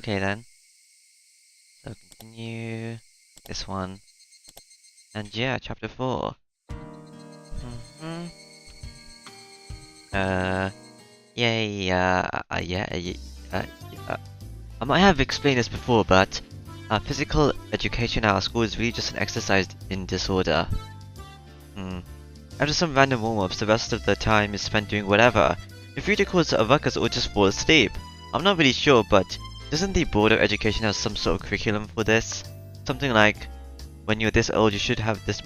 Okay then. So continue this one. And yeah, chapter 4. Yay, I might have explained this before, but physical education at our school is really just an exercise in disorder. After some random warm-ups, the rest of the time is spent doing whatever. You're free to cause a ruckus or just fall asleep. I'm not really sure, but doesn't the Board of Education have some sort of curriculum for this? Something like, when you're this old you should have this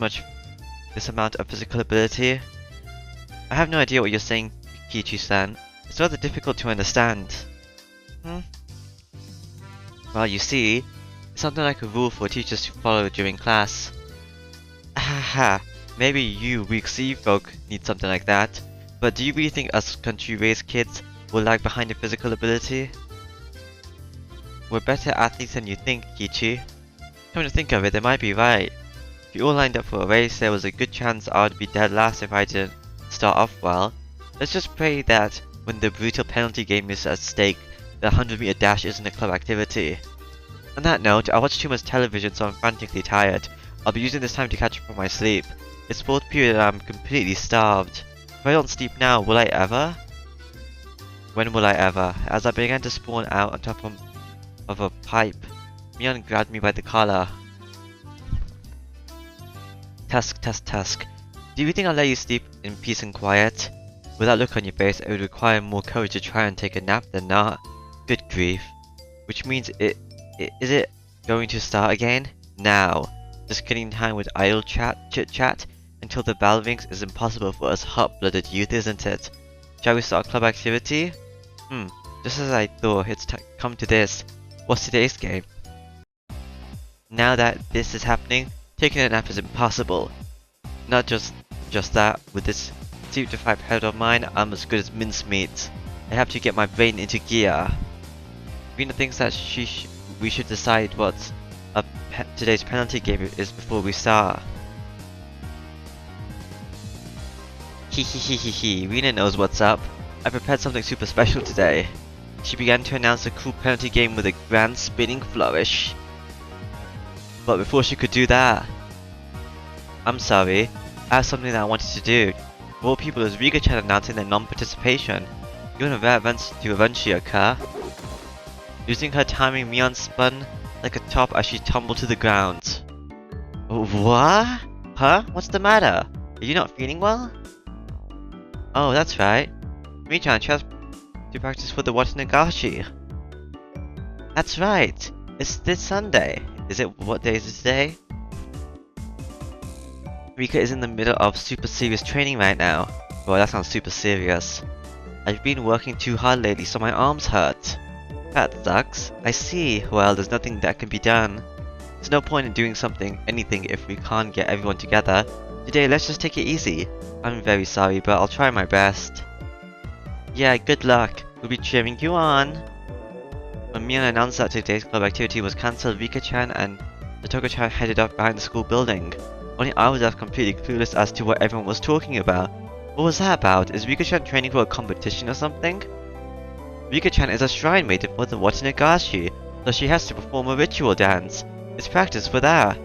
amount of physical ability? I have no idea what you're saying, Kiichi-san. It's rather difficult to understand. Well, you see, it's something like a rule for teachers to follow during class. Haha, maybe you weak sea folk need something like that, but do you really think us country-raised kids will lag behind in physical ability? We're better athletes than you think, Kiichi. Come to think of it, they might be right. If you all lined up for a race, there was a good chance I would be dead last if I didn't start off well. Let's just pray that when the brutal penalty game is at stake, the 100-meter dash isn't a club activity. On that note, I watch too much television so I'm frantically tired. I'll be using this time to catch up on my sleep. It's 4th period and I'm completely starved. If I don't sleep now, will I ever? When will I ever? As I began to spawn out on top of a pipe, Mion grabbed me by the collar. Tusk. Do you think I'll let you sleep in peace and quiet? With that look on your face, it would require more courage to try and take a nap than not. Good grief. Which means is it going to start again? Now. Just killing time with idle chit-chat until the bell rings is impossible for us hot-blooded youth, isn't it? Shall we start a club activity? Just as I thought, it's come to this. What's today's game? Now that this is happening, taking a nap is impossible. Not just that, with this sleep-deprived head of mine, I'm as good as mincemeat. I have to get my brain into gear. Rena thinks that we should decide what today's penalty game is before we start. Hehehehe, Rena knows what's up. I prepared something super special today. She began to announce a cool penalty game with a grand spinning flourish. But before she could do that... I'm sorry, I have something that I wanted to do. Of all people, is Riga-chan announcing their non-participation. Given a rare event to eventually occur. Losing her timing, Mion spun like a top as she tumbled to the ground. What? Huh? What's the matter? Are you not feeling well? Oh, that's right. Mi-chan, she has to practice for the Watanagashi. That's right. It's this Sunday. What day is it today? Rika is in the middle of super serious training right now. Well, that sounds super serious. I've been working too hard lately, so my arms hurt. That sucks. I see. Well, there's nothing that can be done. There's no point in doing anything if we can't get everyone together. Today, let's just take it easy. I'm very sorry, but I'll try my best. Yeah, good luck. We'll be cheering you on. When Mion announced that today's club activity was cancelled, Rika-chan and Satoko-chan headed off behind the school building. Only I was left completely clueless as to what everyone was talking about. What was that about? Is Rika-chan training for a competition or something? Rika-chan is a shrine maiden for the Watanagashi, so she has to perform a ritual dance. It's practice for that.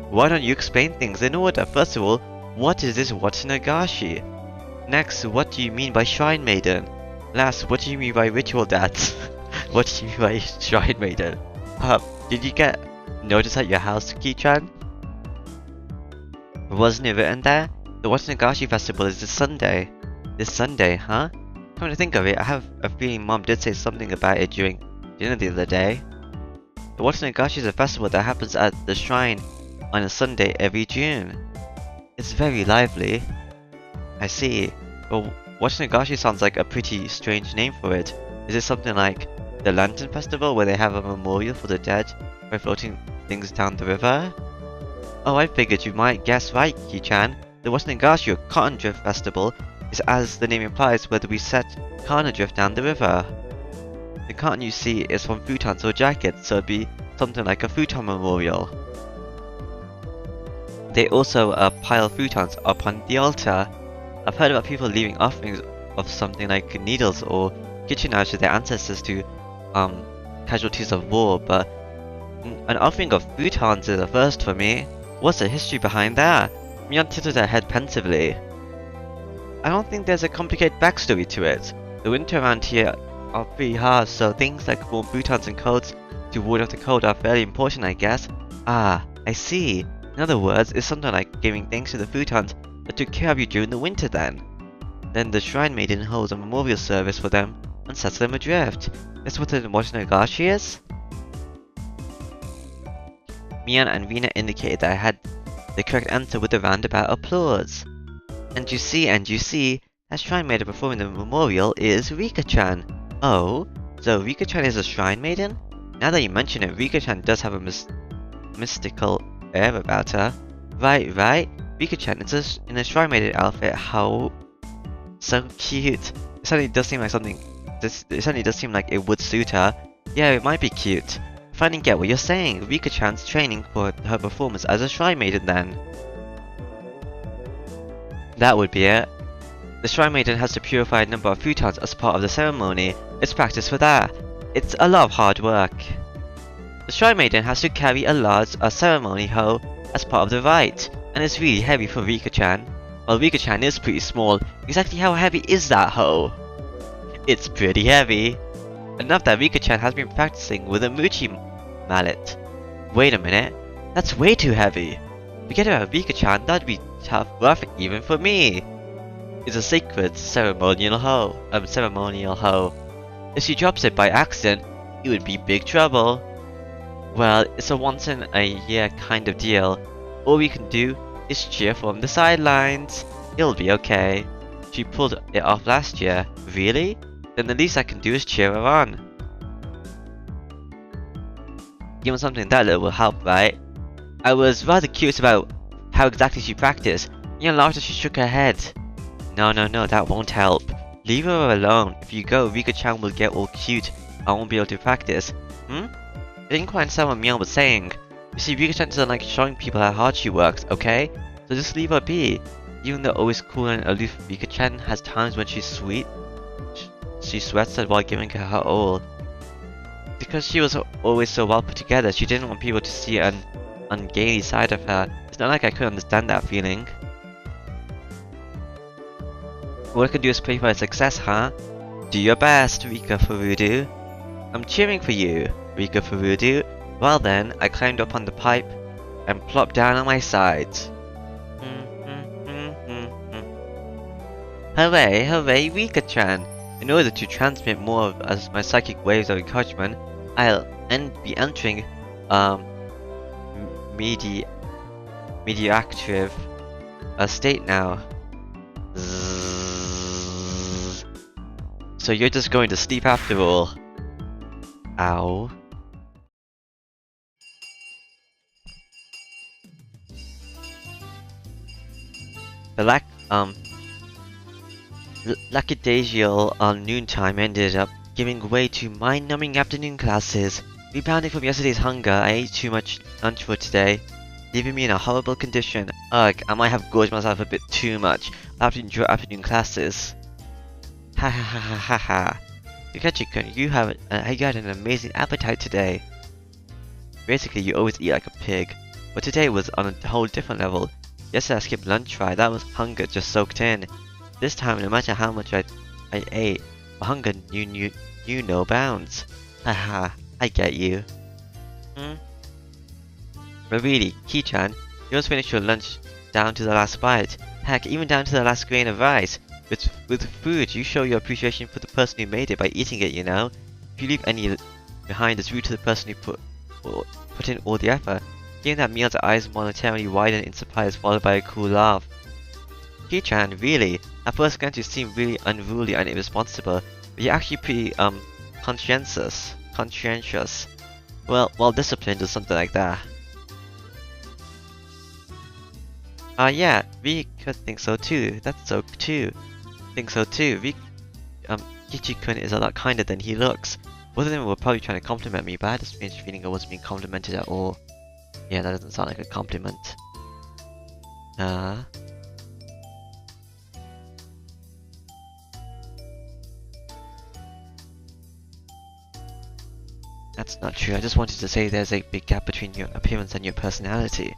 Why don't you explain things in order? First of all, what is this Watanagashi? Next, what do you mean by shrine maiden? Last, what do you mean by ritual dance? What do you mean by shrine maiden? Did you get notice at your house, Ki-chan? Wasn't it written there? The Watanagashi festival is this Sunday. This Sunday, huh? Come to think of it, I have a feeling Mom did say something about it during dinner the other day. The Watanagashi is a festival that happens at the shrine on a Sunday every June. It's very lively. I see. Well, Watanagashi sounds like a pretty strange name for it. Is it something like the Lantern Festival where they have a memorial for the dead by floating things down the river? Oh, I figured you might guess right, Ki-chan. The Watanagashi or Cotton Drift Festival is, as the name implies, whether we set cotton adrift down the river. The cotton you see is from futons or jackets, so it'd be something like a futon memorial. They also pile futons up on the altar. I've heard about people leaving offerings of something like needles or kitchen knives to their ancestors to casualties of war, but an offering of futons is a first for me. What's the history behind that? Mion tilted her head pensively. I don't think there's a complicated backstory to it. The winter around here are pretty harsh, so things like warm futons and coats to ward off the cold are fairly important, I guess. Ah, I see. In other words, it's something like giving thanks to the futons that took care of you during the winter then. Then the Shrine Maiden holds a memorial service for them and sets them adrift. That's what the Watanagashi is? Mian and Rina indicated that I had the correct answer with a roundabout applause. And you see, that Shrine Maiden performing the memorial is Rika-chan. Oh, so Rika-chan is a Shrine Maiden? Now that you mention it, Rika-chan does have a mystical air about her. Right, Rika-chan is in a Shrine Maiden outfit. How so cute. It certainly does seem like it would suit her. Yeah, it might be cute. If I didn't get what you're saying, Rika-chan's training for her performance as a Shrine Maiden then. That would be it. The Shrine Maiden has to purify a number of futons as part of the ceremony. It's practice for that. It's a lot of hard work. The Shrine Maiden has to carry a large ceremony hoe as part of the rite, and it's really heavy for Rika-chan. Well, Rika-chan is pretty small. Exactly how heavy is that hoe? It's pretty heavy. Enough that Rika-chan has been practicing with a Muchi mallet. Wait a minute, that's way too heavy. Forget about Rika-chan, that'd be tough rough even for me. It's a sacred ceremonial hoe. If she drops it by accident, it would be big trouble. Well, it's a once in a year kind of deal. All we can do is cheer from the sidelines. It'll be okay. She pulled it off last year. Really? Then the least I can do is cheer her on. Even something that little will help, right? I was rather curious about how exactly she practiced. Mia laughed as she shook her head. No, that won't help. Leave her alone. If you go, Rika-chan will get all cute. I won't be able to practice. I didn't quite understand what Mia was saying. You see, Rika-chan doesn't like showing people how hard she works, okay? So just leave her be. Even though always cool and aloof, Rika-chan has times when she's sweet. She sweats while giving her all. Because she was always so well put together, she didn't want people to see an ungainly side of her. It's not like I could understand that feeling. All I can do is pray for her success, huh? Do your best, Rika Furudu. I'm cheering for you, Rika Furudu. Well then, I climbed up on the pipe and plopped down on my side. Hooray, Rika-chan! In order to transmit more of my psychic waves of encouragement, I'll be entering medioactive state now. Zzz. So you're just going to sleep after all. Ow. The lackadaisical noontime ended up giving way to mind-numbing afternoon classes. Rebounding from yesterday's hunger, I ate too much lunch for today, leaving me in a horrible condition. Ugh, I might have gorged myself a bit too much. I'll have to enjoy afternoon classes. Ha ha ha ha ha ha. Higurashi-kun, you had an amazing appetite today. Basically, you always eat like a pig, but today was on a whole different level. Yesterday I skipped lunch right, that was hunger just soaked in. This time, no matter how much I ate, my hunger knew no bounds. Haha, I get you. But really, Ki-chan, you almost finished your lunch down to the last bite. Heck, even down to the last grain of rice. With food, you show your appreciation for the person who made it by eating it, you know? If you leave any behind, it's rude to the person who put in all the effort. Hearing that, Mia's eyes momentarily widened in surprise, followed by a cool laugh. Ki-chan, really? At first glance you seem really unruly and irresponsible, but you're actually pretty, conscientious. Well disciplined or something like that. Yeah, we could think so too. That's so too. Think so too. Kichi-kun is a lot kinder than he looks. Both of them were probably trying to compliment me, but I had a strange feeling I wasn't being complimented at all. Yeah, that doesn't sound like a compliment. That's not true. I just wanted to say there's a big gap between your appearance and your personality.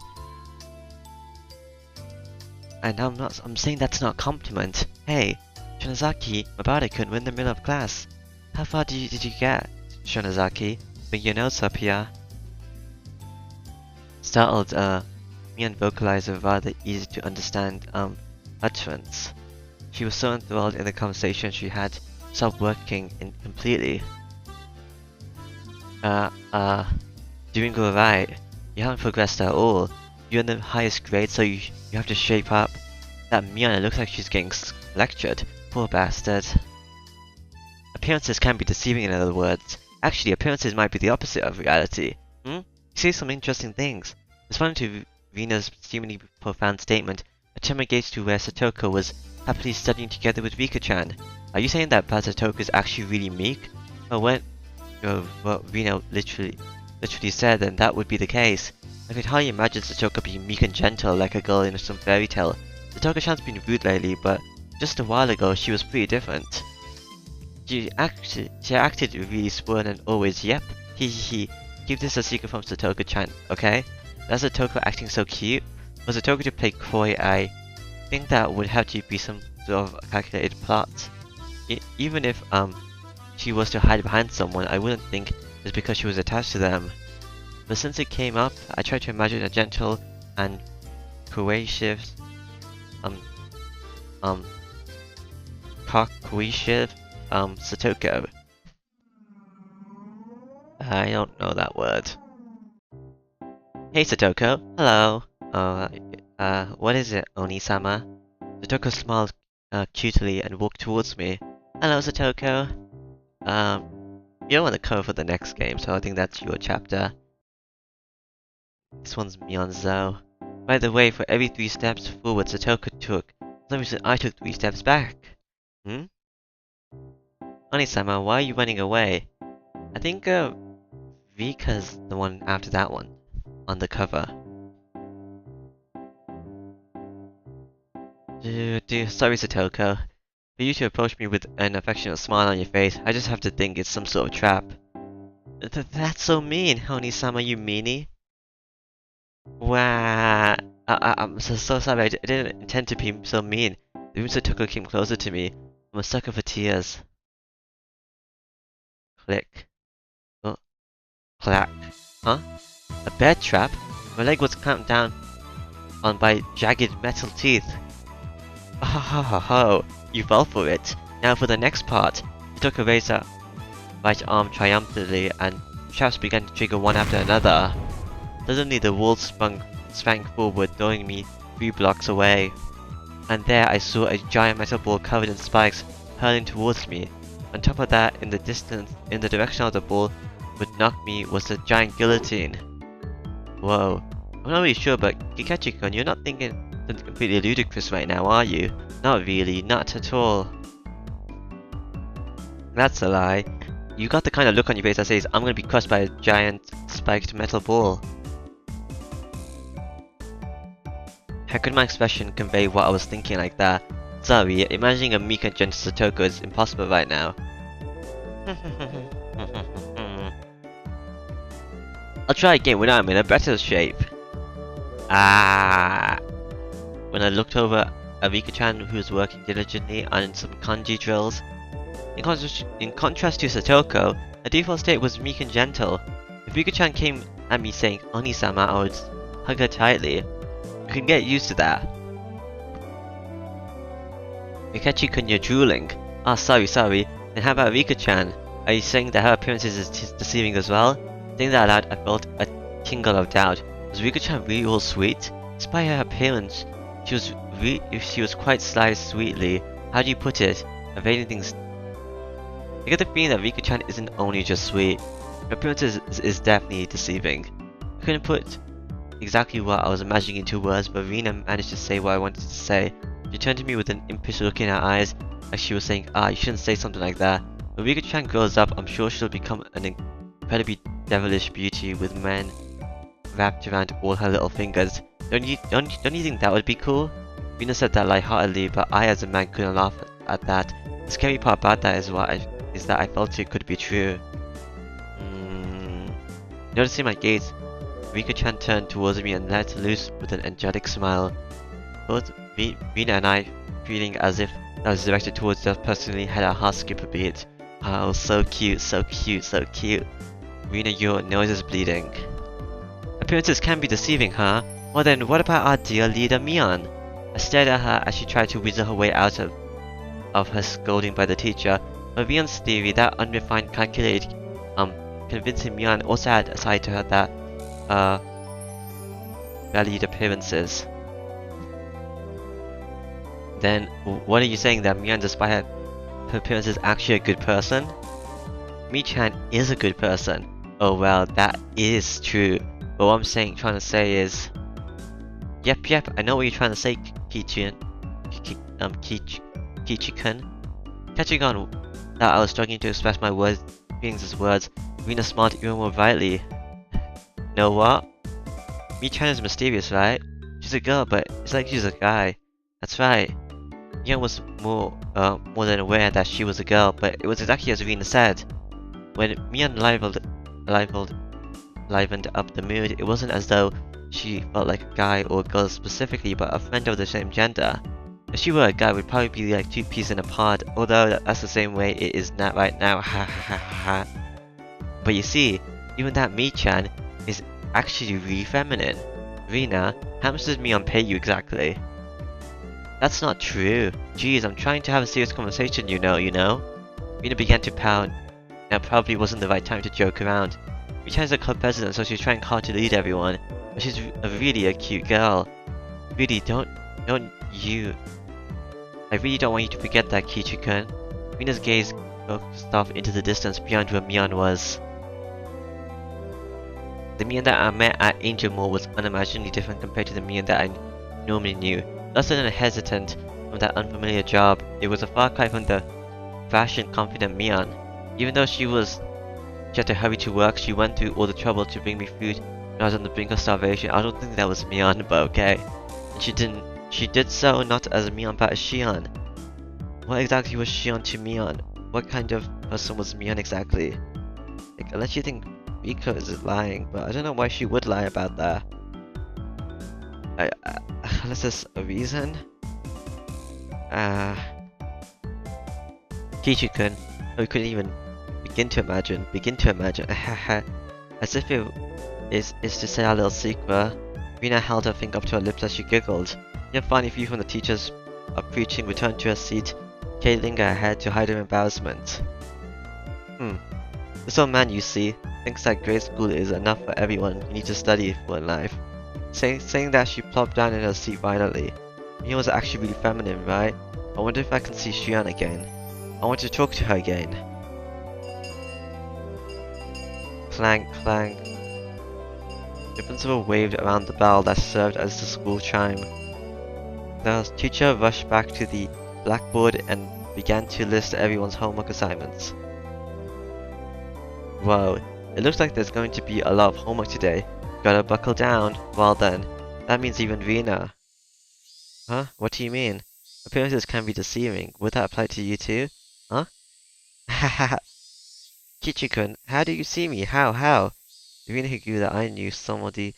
And I'm saying that's not a compliment. Hey, Shonozaki, Mabare-kun, we're in the middle of class. How far did you get, Shonozaki? Bring your notes up here. Startled, Mian vocalized a rather easy to understand, utterance. She was so enthralled in the conversation she had stopped working completely. Doing alright. You haven't progressed at all. You're in the highest grade, so you have to shape up. That Mian looks like she's getting lectured. Poor bastard. Appearances can be deceiving, in other words. Actually, appearances might be the opposite of reality. You see some interesting things. Responding to Rina's seemingly profound statement, Atema gazed to where Satoko was happily studying together with Rika-chan. Are you saying that Satoko is actually really meek? Well, what Rina literally said, then that would be the case. I could hardly imagine Satoko being meek and gentle like a girl in some fairy tale. Satoko-chan's been rude lately, but just a while ago she was pretty different. She acted really spoiled and always, yep, he. Keep this a secret from Satoko-chan, okay? That's Satoko acting so cute. For Satoko to play coy, I think that would have to be some sort of calculated plot. Even if she was to hide behind someone, I wouldn't think it's because she was attached to them. But since it came up, I tried to imagine a gentle and coercive, Satoko. I don't know that word. Hey Satoko, hello. What is it, Oni-sama? Satoko smiled cutely and walked towards me. Hello Satoko. You're on the cover for the next game, so I think that's your chapter. This one's Mian's though. By the way, for every 3 steps forward Satoko took, for some reason I took 3 steps back. Oni-sama, why are you running away? I think, Rika's the one after that one, on the cover. Sorry Satoko. For you to approach me with an affectionate smile on your face, I just have to think it's some sort of trap. That's so mean, Oni-sama, you meanie. Wow. I'm so sorry, I didn't intend to be so mean. The room Satoko came closer to me. I'm a sucker for tears. Click. Oh. Clack. Huh? A bear trap? My leg was clamped down on by jagged metal teeth. Ha ha ha ho! You fell for it. Now for the next part. Satoko raised her right arm triumphantly and traps began to trigger one after another. Suddenly the wall sprang forward, throwing me 3 blocks away. And there I saw a giant metal ball covered in spikes hurling towards me. On top of that, in the distance, in the direction of the ball would knock me, was a giant guillotine. Whoa. I'm not really sure, but Higurashi-kun, you're not thinking something completely ludicrous right now, are you? Not really, not at all. That's a lie. You got the kind of look on your face that says, I'm gonna be crushed by a giant spiked metal ball. How could my expression convey what I was thinking like that? Sorry, imagining a meek and gentle Satoko is impossible right now. I'll try again when I'm in a better shape. When I looked over at Rika-chan, who was working diligently on some kanji drills. In contrast to Satoko, her default state was meek and gentle. If Rika-chan came at me saying Oni-sama, I would hug her tightly. You can get used to that. Higurashi-kun, you're drooling. Sorry. Then how about Rika-chan? Are you saying that her appearance is deceiving as well? Saying that aloud, I felt a tingle of doubt. Was Rika-chan really all sweet? Despite her appearance, she was quite sly sweetly. How do you put it? Evading things. I get the feeling that Rika-chan isn't only just sweet. Her appearance is definitely deceiving. I couldn't put exactly what I was imagining into words, but Rina managed to say what I wanted to say. She turned to me with an impish look in her eyes, like she was saying, you shouldn't say something like that. When Rika-chan grows up, I'm sure she'll become an incredibly devilish beauty with men wrapped around all her little fingers. Don't you think that would be cool? Rina said that lightheartedly, but I as a man couldn't laugh at that. The scary part about that is that I felt it could be true. Noticing my gaze, Rika-chan turned towards me and let loose with an angelic smile. Both Rina and I, feeling as if that was directed towards us personally, had our hearts skip a beat. Oh, so cute, so cute, so cute. Rina, your nose is bleeding. Appearances can be deceiving, huh? Well then, what about our dear leader Mion? I stared at her as she tried to whistle her way out of her scolding by the teacher. But Mion's theory, that unrefined, calculated, convincing Mion also had a side to her that, valued appearances. Then, what are you saying, that Mion, despite her appearance, is actually a good person? Mi-chan is a good person. Oh well, that is true. But what I'm trying to say is... Yep, I know what you're trying to say, Kichi-kun. Catching on that I was struggling to express my feelings as words, Rina smiled even more brightly. Know what? Mi-chan is mysterious, right? She's a girl, but it's like she's a guy. That's right. Young was more than aware that she was a girl, but it was exactly as Rina said. When Mion livened up the mood, it wasn't as though she felt like a guy or a girl specifically, but a friend of the same gender. If she were a guy, we'd probably be like two peas in a pod, although that's the same way it is not right now, ha ha ha ha. But you see, even that Mi-chan is actually really feminine. Rina, how much does Mion pay you exactly? That's not true. Jeez, I'm trying to have a serious conversation, you know. Rina began to pout. Now probably wasn't the right time to joke around. Mi-chan is a club president, so she's trying hard to lead everyone. But she's really a cute girl. Really, I really don't want you to forget that, Kichi-kun. Rina's gaze focused off into the distance beyond where Mion was. The Mion that I met at Angel Mall was unimaginably different compared to the Mion that I normally knew. Less than hesitant from that unfamiliar job, it was a far cry from the fashion confident Mion. Even though she had to hurry to work, she went through all the trouble to bring me food when I was on the brink of starvation. I don't think that was Mion, but okay. And she did so not as Mion but as Shion. What exactly was Shion to Mion? What kind of person was Mion exactly? Like, unless you think Rika is lying, but I don't know why she would lie about that. Unless there's a reason? Kichi-kun, we couldn't even begin to imagine, as if it is to say our little secret. Rina held her finger up to her lips as she giggled. In a funny view from the teachers of preaching, returned to her seat, curling her head to hide her embarrassment. This old man, you see, thinks that grade school is enough for everyone you need to study for in life. Saying that, she plopped down in her seat violently. Mia was actually really feminine, right? I wonder if I can see Shion again. I want to talk to her again. Clang, clang. The principal waved around the bell that served as the school chime. The teacher rushed back to the blackboard and began to list everyone's homework assignments. Whoa, it looks like there's going to be a lot of homework today. Gotta buckle down. Well then, that means even Rina. Huh? What do you mean? Appearances can be deceiving. Would that apply to you too? Huh? Hahaha. Kichi-kun, how do you see me? How? Rina Higurashi that I knew somebody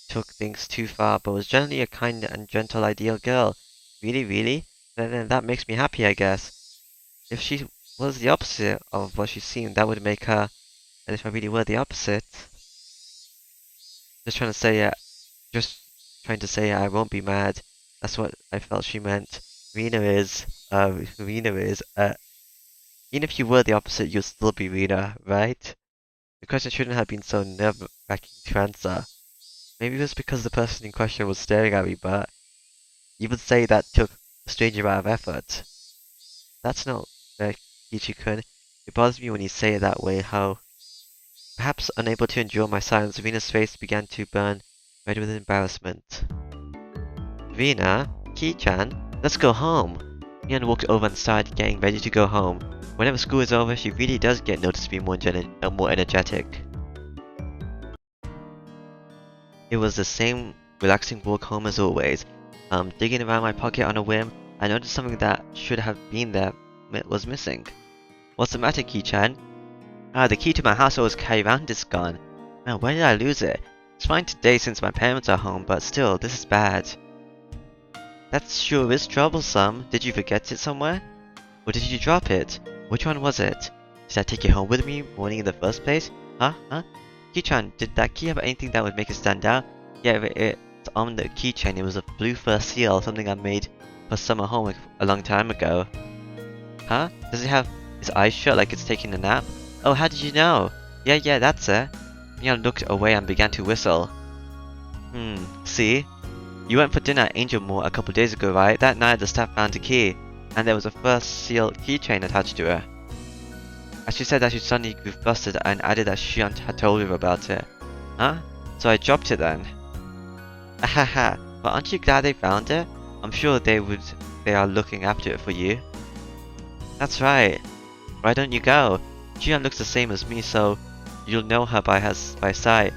took things too far, but was generally a kind and gentle ideal girl. Really? Then that makes me happy, I guess. If she was the opposite of what she seemed, that would make her... And if I really were the opposite... Just trying to say I won't be mad. That's what I felt she meant. Rina is... Even if you were the opposite, you'd still be Rina, right? The question shouldn't have been so nerve-wracking to answer. Maybe it was because the person in question was staring at me, but... You would say that took a strange amount of effort. That's not fair, Kichi-kun. It bothers me when you say it that way, how... Perhaps unable to endure my silence, Rina's face began to burn red with embarrassment. Rina? Ki-chan? Let's go home! Mion walked over and started getting ready to go home. Whenever school is over, she really does get noticeably more energetic. It was the same relaxing walk home as always. Digging around my pocket on a whim, I noticed something that should have been there was missing. What's the matter, Ki-chan? The key to my house I always carry around is gone. Man, where did I lose it? It's fine today since my parents are home, but still, this is bad. That sure is troublesome. Did you forget it somewhere? Or did you drop it? Which one was it? Did I take it home with me morning in the first place? Huh? Key-chan, did that key have anything that would make it stand out? Yeah, it's on the keychain. It was a blue fur seal, something I made for summer home a long time ago. Huh? Does it have its eyes shut like it's taking a nap? Oh, how did you know? Yeah, that's it. Mian looked away and began to whistle. See? You went for dinner at Angel Mall a couple days ago, right? That night the staff found a key, and there was a first seal keychain attached to it. As she said that, she suddenly grew flustered and added that Shion had told her about it. Huh? So I dropped it then. Ahaha, but aren't you glad they found it? I'm sure they are looking after it for you. That's right. Why don't you go? Shion looks the same as me, so you'll know her by sight.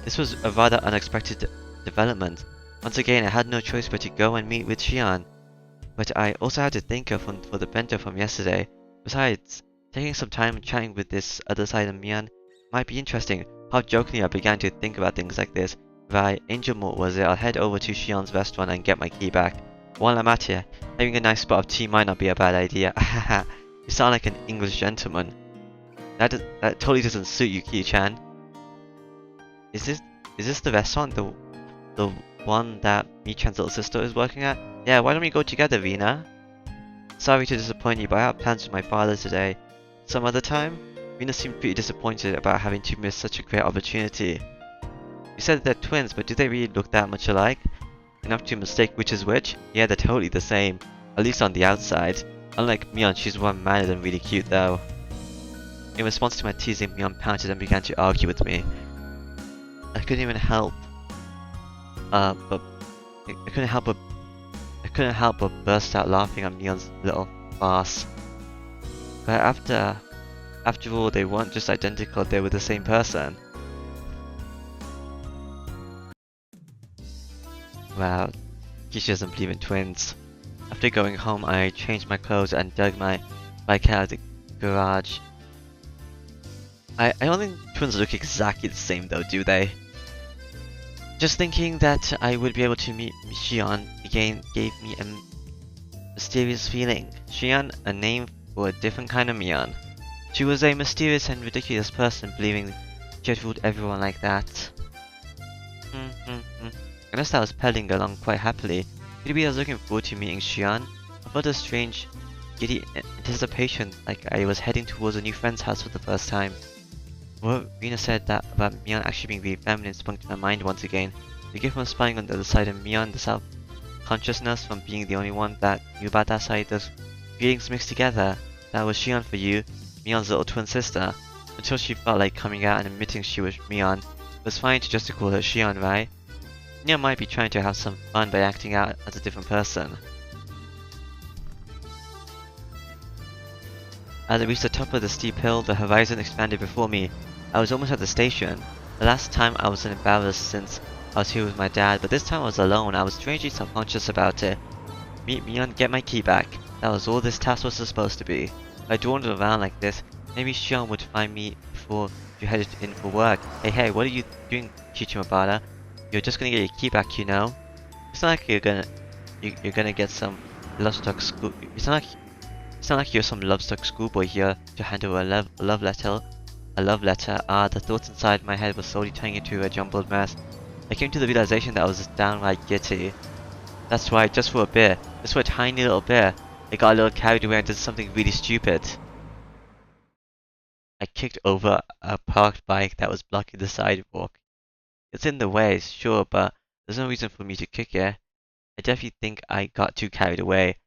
This was a rather unexpected development. Once again, I had no choice but to go and meet with Shion. But I also had to thank her for the bento from yesterday. Besides, taking some time and chatting with this other side of Mian might be interesting. How jokingly I began to think about things like this. Right, Angel Malt was it? I'll head over to Shion's restaurant and get my key back. While I'm at here, having a nice spot of tea might not be a bad idea. Ahaha, you sound like an English gentleman. That totally doesn't suit you, Ki-chan. Is this the restaurant? The one that Mi-chan's little sister is working at? Yeah, why don't we go together, Rina? Sorry to disappoint you, but I have plans with my father today. Some other time? Rina seemed pretty disappointed about having to miss such a great opportunity. You said they're twins, but do they really look that much alike? Enough to mistake which is which? Yeah, they're totally the same. At least on the outside. Unlike Mion, she's one-mannered and really cute though. In response to my teasing, Mion pouted and began to argue with me. I couldn't even help. I couldn't help but burst out laughing at Mion's little farce. But after all, they weren't just identical, they were the same person. Wow, Kishi doesn't believe in twins. After going home, I changed my clothes and dug my bike out of the garage. I don't think twins look exactly the same though, do they? Just thinking that I would be able to meet Shion again gave me a mysterious feeling. Shion, a name for a different kind of Mion. She was a mysterious and ridiculous person, believing she had fooled everyone like that. I guess I was pedaling along quite happily. Maybe I was looking forward to meeting Shion. I felt a strange, giddy anticipation, like I was heading towards a new friend's house for the first time. What Rina said that about Mion actually being really feminine sprung to my mind once again. The gift from spying on the other side of Mion, the self-consciousness from being the only one that knew about that side, those feelings mixed together. That was Shion for you, Mion's little twin sister. Until she felt like coming out and admitting she was Mion. It was fine just to call her Shion, right? Nia might be trying to have some fun by acting out as a different person. As I reached the top of the steep hill, the horizon expanded before me. I was almost at the station. The last time I was embarrassed since I was here with my dad, but this time I was alone. I was strangely self-conscious about it. Meet me and get my key back. That was all this task was supposed to be. If I dawdled around like this, maybe Shion would find me before you headed in for work. Hey, what are you doing, Chichimabara? You're just gonna get your key back, you know? It's not like you're gonna get some love-struck school. It's not like you're some love-struck schoolboy here to handle a love letter. The thoughts inside my head were slowly turning into a jumbled mess. I came to the realization that I was downright giddy. That's right, just for a bit. Just for a tiny little bit. I got a little carried away and did something really stupid. I kicked over a parked bike that was blocking the sidewalk. It's in the way, sure, but there's no reason for me to kick it. I definitely think I got too carried away.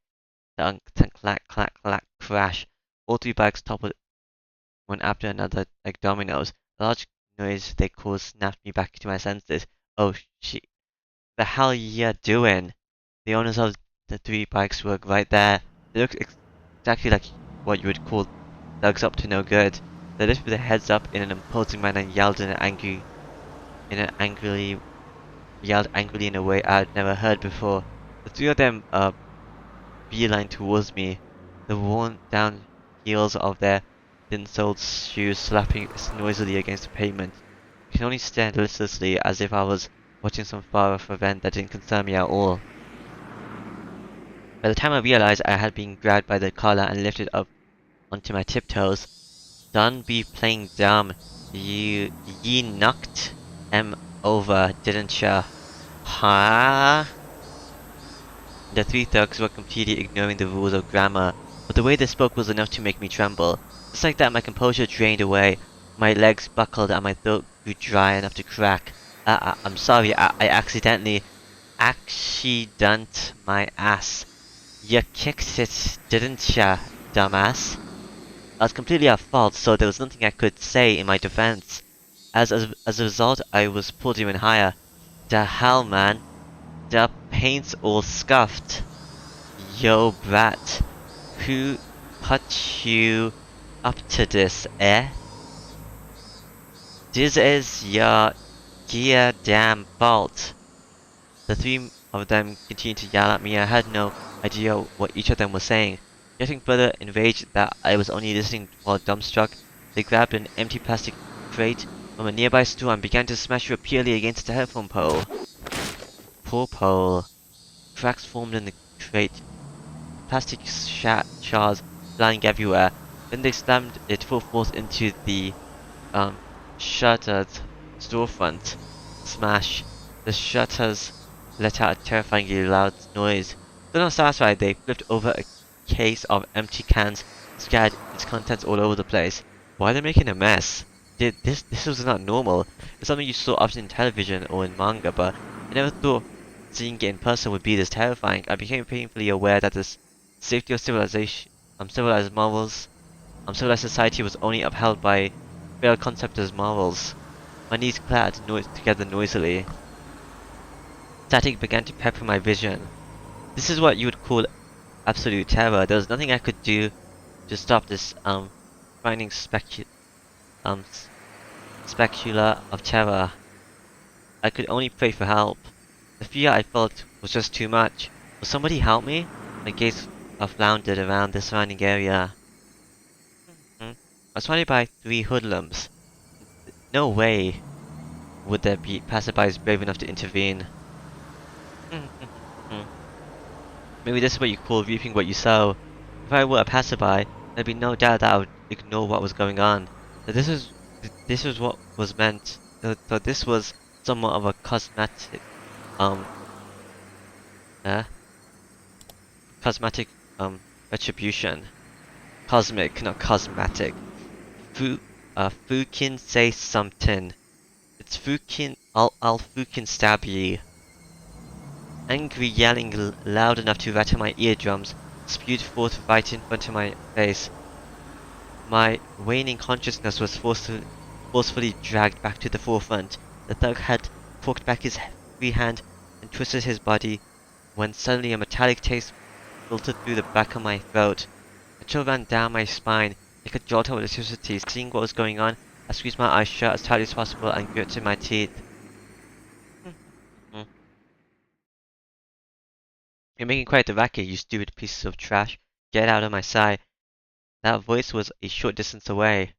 The clack, clack, clack, crash. All three bikes toppled one after another like dominoes. The large noise they caused snapped me back to my senses. Oh shit. The hell you doing? The owners of the three bikes were right there. They looked exactly like what you would call thugs up to no good. They lifted their heads up in an imposing manner and yelled angrily in a way I'd never heard before. The three of them beeline towards me, the worn down heels of their thin-soled shoes slapping noisily against the pavement. could only stare listlessly as if I was watching some far-off event that didn't concern me at all. By the time I realized I had been grabbed by the collar and lifted up onto my tiptoes, "Done be playing dumb. Ye knocked em over, didn't ya? Huh?" The three thugs were completely ignoring the rules of grammar, but the way they spoke was enough to make me tremble. Just like that, my composure drained away, my legs buckled and my throat grew dry enough to crack. I'm sorry, I accident my ass. You kicked it, didn't ya, dumbass? I was completely at fault, so there was nothing I could say in my defense. As a result, I was pulled even higher. The hell, man. The paint's all scuffed. Yo, brat. Who put you up to this, eh? This is your damn fault. The three of them continued to yell at me. I had no idea what each of them was saying. Getting further enraged that I was only listening while dumbstruck, they grabbed an empty plastic crate from a nearby stool and began to smash repeatedly against the telephone pole. Poor pole. Cracks formed in the crate, plastic shards flying everywhere. Then they slammed it full force into the shuttered storefront. Smash. The shutters let out a terrifyingly loud noise. Still not satisfied, they flipped over a case of empty cans, scattered its contents all over the place. Why are they making a mess? This was not normal. It's something you saw often in television or in manga, but I never thought seeing it in person would be this terrifying. I became painfully aware that the safety of civilization, civilized society was only upheld by failed concept as morals. My knees clattered together noisily. Static began to pepper my vision. This is what you would call absolute terror. There was nothing I could do to stop this frightening specula of terror. I could only pray for help. The fear I felt was just too much. Will somebody help me? My gaze floundered around the surrounding area. I was surrounded by three hoodlums. No way would there be passerbys brave enough to intervene. Maybe this is what you call reaping what you sow. If I were a passerby, there'd be no doubt that I would ignore what was going on. But this was what was meant. Though this was somewhat of a cosmetic retribution. Cosmic, not cosmetic. Fukin say something. It's Fukin, I'll Fukin stab ye. Angry yelling loud enough to rattle my eardrums spewed forth right in front of my face. My waning consciousness was forcefully dragged back to the forefront. The thug had forked back his free hand and twisted his body when suddenly a metallic taste filtered through the back of my throat. A chill ran down my spine like a jolt of electricity. Seeing what was going on, I squeezed my eyes shut as tightly as possible and gritted my teeth. You're making quite a racket, you stupid pieces of trash. Get out of my sight. That voice was a short distance away.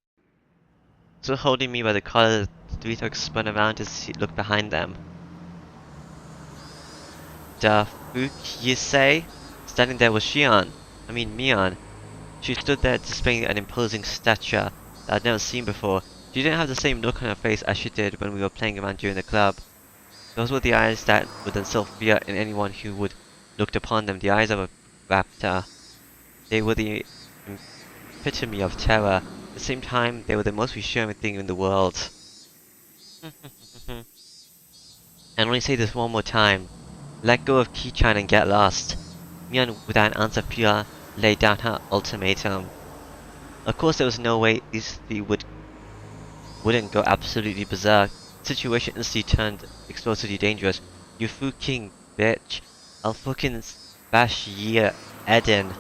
Still holding me by the collar, the three thugs spun around to look behind them. "Da fuck you say?" Standing there was Mion. She stood there displaying an imposing stature that I'd never seen before. She didn't have the same look on her face as she did when we were playing around during the club. Those were the eyes that would instill fear in anyone who would looked upon them, the eyes of a raptor. They were the epitome of terror. At the same time, they were the most reassuring thing in the world. And only say this one more time. Let go of Kichan and get lost. Mion, without an answer, Pia laid down her ultimatum. Of course, there was no way these three wouldn't go absolutely berserk. The situation instantly turned explosively dangerous. You fucking bitch. I'll fucking bash ye Eden.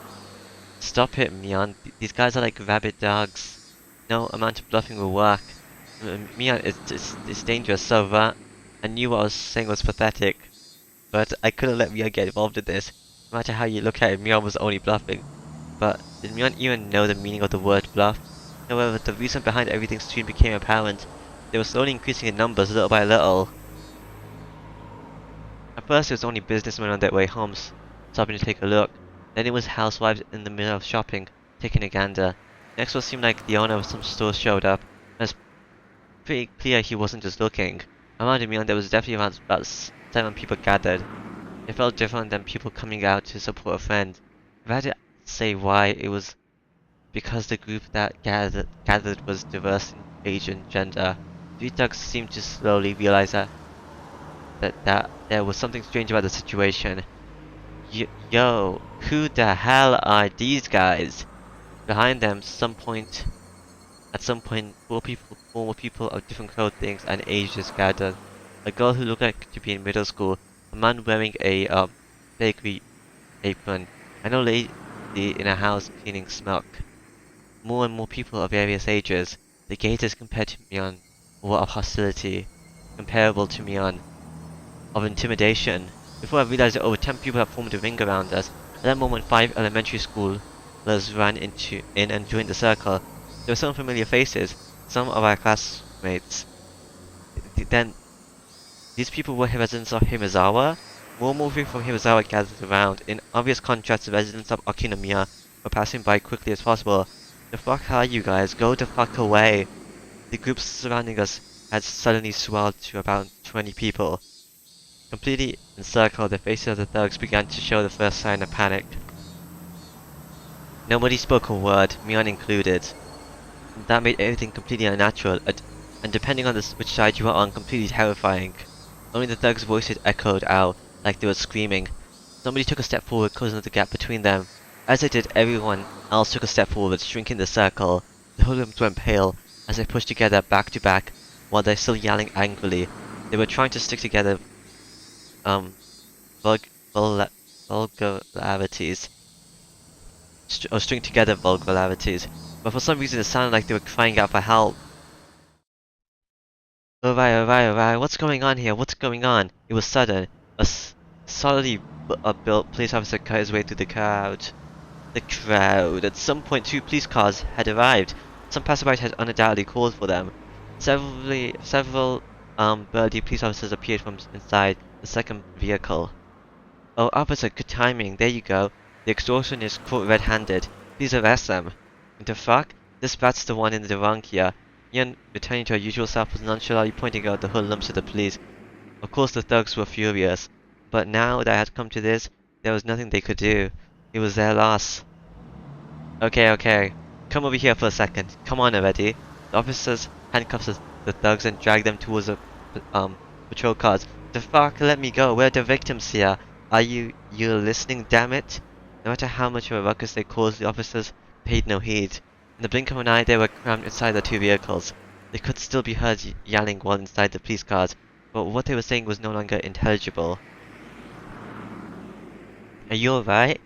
Stop it, Mion. These guys are like rabid dogs. No amount of bluffing will work. Mion, it's dangerous, so that I knew what I was saying was pathetic. But I couldn't let Mion get involved in this. No matter how you look at it, Mion was only bluffing. But did Mion even know the meaning of the word bluff? However, the reason behind everything soon became apparent. They were slowly increasing in numbers little by little. At first it was only businessmen on their way home stopping to take a look. Then it was housewives in the middle of shopping, taking a gander. Next it seemed like the owner of some store showed up, and it's pretty clear he wasn't just looking. Around me there was definitely around about 7 people gathered. It felt different than people coming out to support a friend. If I had to say why, it was because the group that gathered was diverse in age and gender. Three thugs seemed to slowly realize that there was something strange about the situation. Yo, who the hell are these guys? Behind them, at some point, four people of different clothing and ages gathered. A girl who looked like to be in middle school, a man wearing a bakery apron, and a lady in a house cleaning smoke. More and more people of various ages. The gazes compared to Myeon were of hostility, comparable to Myeon of intimidation. Before I realized that over 10 people had formed a ring around us. At that moment, 5 elementary schoolers ran in and joined the circle. There were some familiar faces, some of our classmates. Then, these people were residents of Himizawa. More moving from Himizawa gathered around. In obvious contrast, the residents of Okinomiya were passing by quickly as possible. The fuck are you guys? Go the fuck away! The groups surrounding us had suddenly swelled to about 20 people. Completely encircled, the faces of the thugs began to show the first sign of panic. Nobody spoke a word, Myeon included. That made everything completely unnatural, and depending on which side you were on, completely terrifying. Only the thugs' voices echoed out, like they were screaming. Somebody took a step forward, closing the gap between them. As they did, everyone else took a step forward, shrinking the circle. The hoodlums went pale, as they pushed together back to back, while they're still yelling angrily. They were trying to stick together vulgarities. Or string together vulgarities. But for some reason it sounded like they were crying out for help. Alright, what's going on here? What's going on? It was sudden. A solidly built police officer cut his way through the crowd. At some point 2 police cars had arrived. Some passersby had undoubtedly called for them. Several burly police officers appeared from inside the second vehicle. Oh, officer, good timing. There you go. The extortionist caught red-handed. Please arrest them. The fuck? This bat's the one in the wrong here. Ian, returning to her usual self, was nonchalantly pointing out the hoodlums to the police. Of course the thugs were furious. But now that it had come to this, there was nothing they could do. It was their loss. Okay. Come over here for a second. Come on already. The officers handcuffed the thugs and dragged them towards the patrol cars. The fuck? Let me go. We're the victims here. Are you listening, damn it? No matter how much of a ruckus they caused, the officers paid no heed. In the blink of an eye, they were crammed inside the 2 vehicles. They could still be heard yelling while inside the police cars, but what they were saying was no longer intelligible. Are you alright?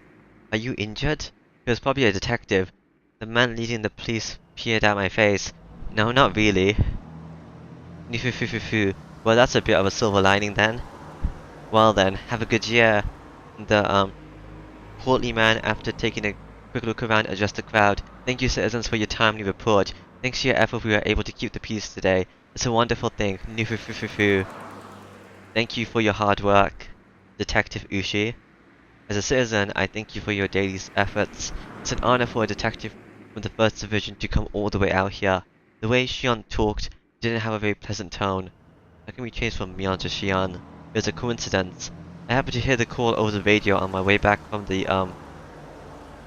Are you injured? He was probably a detective. The man leading the police peered at my face. No, not really. Well, that's a bit of a silver lining then. Well then, have a good year. The portly man, after taking a quick look around, addressed the crowd. Thank you, citizens, for your timely report. Thanks to your effort, we were able to keep the peace today. It's a wonderful thing. Thank you for your hard work, Detective Ushi. As a citizen, I thank you for your daily efforts. It's an honor for a detective from the 1st Division to come all the way out here. The way Shion talked didn't have a very pleasant tone. How can we change from Myeon to Shion? It was a coincidence. I happened to hear the call over the radio on my way back from the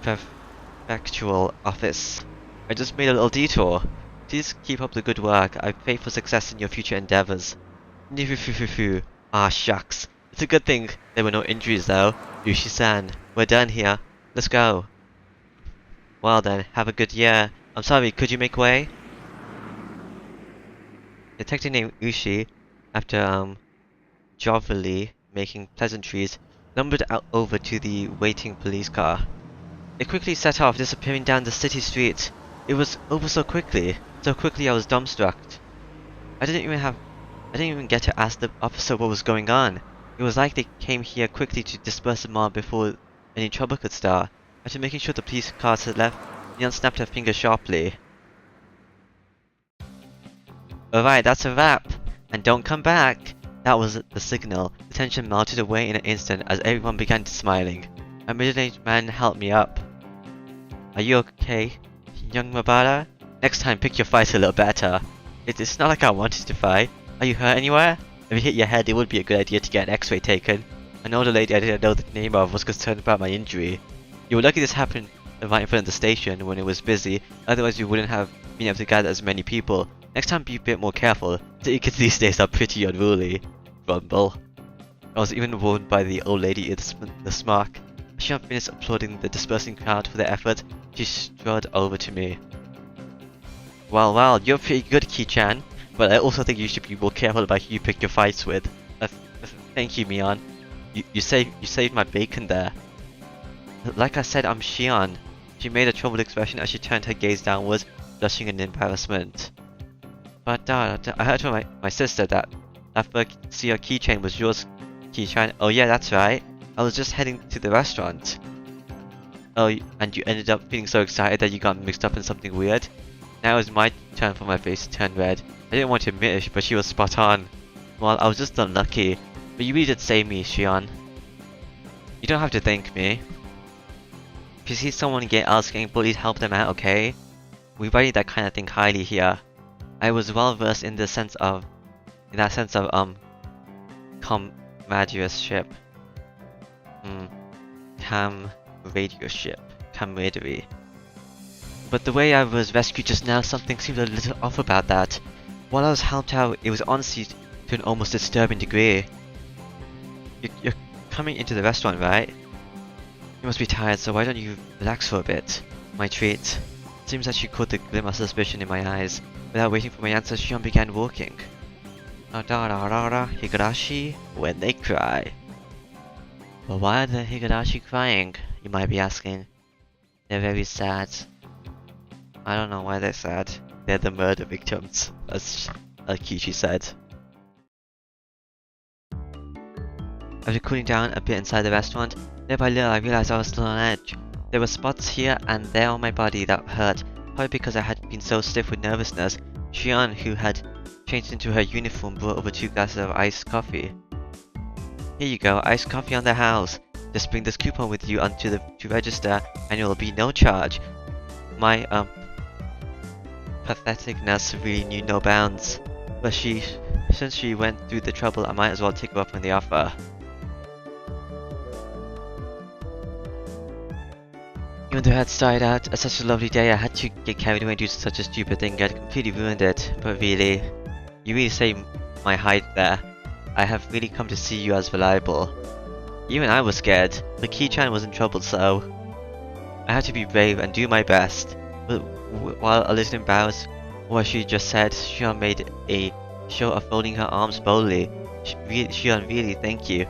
prefectural office. I just made a little detour. Please keep up the good work. I pray for success in your future endeavors. Ah, shucks. It's a good thing there were no injuries though. Yushi-san, we're done here. Let's go. Well then, have a good year. I'm sorry, could you make way? Detective named Ushi, after jovially making pleasantries, lumbered out over to the waiting police car. It quickly set off, disappearing down the city street. It was over so quickly I was dumbstruck. I didn't even get to ask the officer what was going on. It was like they came here quickly to disperse the mob before any trouble could start. After making sure the police cars had left, Neon snapped her finger sharply. Alright, that's a wrap. And don't come back. That was the signal. The tension melted away in an instant as everyone began smiling. A middle-aged man helped me up. Are you okay, young Mabara? Next time, pick your fights a little better. It's not like I wanted to fight. Are you hurt anywhere? If you hit your head, it would be a good idea to get an x-ray taken. An older lady I didn't know the name of was concerned about my injury. You were lucky this happened right in front of the station when it was busy, otherwise you wouldn't have been able to gather as many people. Next time be a bit more careful. The kids these days are pretty unruly. Rumble. I was even warned by the old lady in the smock. As she finished applauding the dispersing crowd for their effort, she strode over to me. Well, you're pretty good, Ki-chan, but I also think you should be more careful about who you pick your fights with. Thank you, Mion. You saved my bacon there. Like I said, I'm Shion. She made a troubled expression as she turned her gaze downwards, blushing in embarrassment. But I heard from my sister that see your keychain was yours, Ki-chan. Oh yeah, that's right. I was just heading to the restaurant. Oh, and you ended up feeling so excited that you got mixed up in something weird? Now it was my turn for my face to turn red. I didn't want to admit it, but she was spot on. Well, I was just unlucky. But you really did save me, Shion. You don't have to thank me. If you see someone else getting bullied, help them out, okay? We value that kind of thing highly here. I was well versed in that sense of comradeship. Camaraderie. But the way I was rescued just now, something seemed a little off about that. While I was helped out, it was honestly to an almost disturbing degree. You're coming into the restaurant, right? You must be tired, so why don't you relax for a bit? My treat. Seems that she caught the glimmer of suspicion in my eyes. Without waiting for my answer, Shion began walking. Higurashi, when they cry. But why are the Higurashi crying, you might be asking? They're very sad. I don't know why they're sad. They're the murder victims, as Kichi said. After cooling down a bit inside the restaurant, little by little I realized I was still on edge. There were spots here and there on my body that hurt, probably because I had been so stiff with nervousness. Shion, who had changed into her uniform, brought over 2 glasses of iced coffee. Here you go, iced coffee on the house. Just bring this coupon with you to register and it will be no charge. My patheticness really knew no bounds. But since she went through the trouble, I might as well take her up on the offer. Even though I had started out as such a lovely day, I had to get carried away due to such a stupid thing. I'd completely ruined it. But really, you really saved my hide there. I have really come to see you as reliable. Even I was scared, but Ki-chan was in trouble, so I had to be brave and do my best. But while a little embarrassed what she just said, Shion made a show of folding her arms boldly. Shion, really, thank you.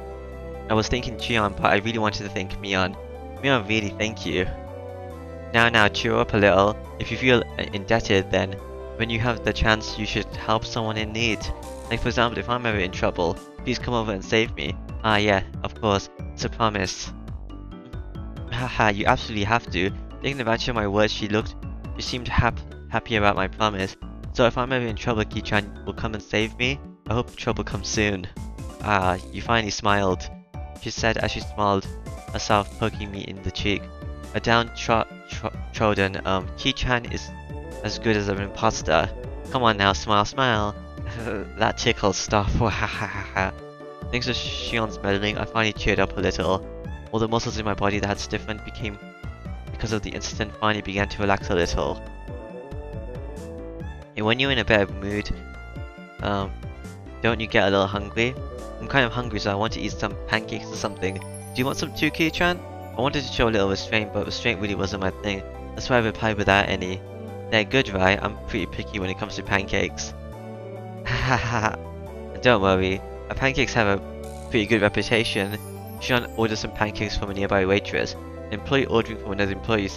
I was thanking Shion, but I really wanted to thank Mion. Mion, really, thank you. Now, cheer up a little. If you feel indebted, then when you have the chance, you should help someone in need. Like for example, if I'm ever in trouble, please come over and save me. Ah yeah, of course, it's a promise. Haha, you absolutely have to. Taking advantage of my words, she seemed happy about my promise. So if I'm ever in trouble, Ki-chan will come and save me? I hope trouble comes soon. Ah, you finally smiled, she said as she smiled herself, poking me in the cheek. A downtrodden, Ki-chan is as good as an imposter. Come on now, smile. That tickles, stop. Thanks to Shion's meddling, I finally cheered up a little. All the muscles in my body that had stiffened because of the incident finally began to relax a little. And when you're in a better mood, don't you get a little hungry? I'm kind of hungry, so I want to eat some pancakes or something. Do you want some too, Ki-chan? I wanted to show a little restraint, but restraint really wasn't my thing. That's why I replied without any. They're good, right? I'm pretty picky when it comes to pancakes. Hahaha. Don't worry, our pancakes have a pretty good reputation. Shion ordered some pancakes from a nearby waitress. An employee ordering from another employee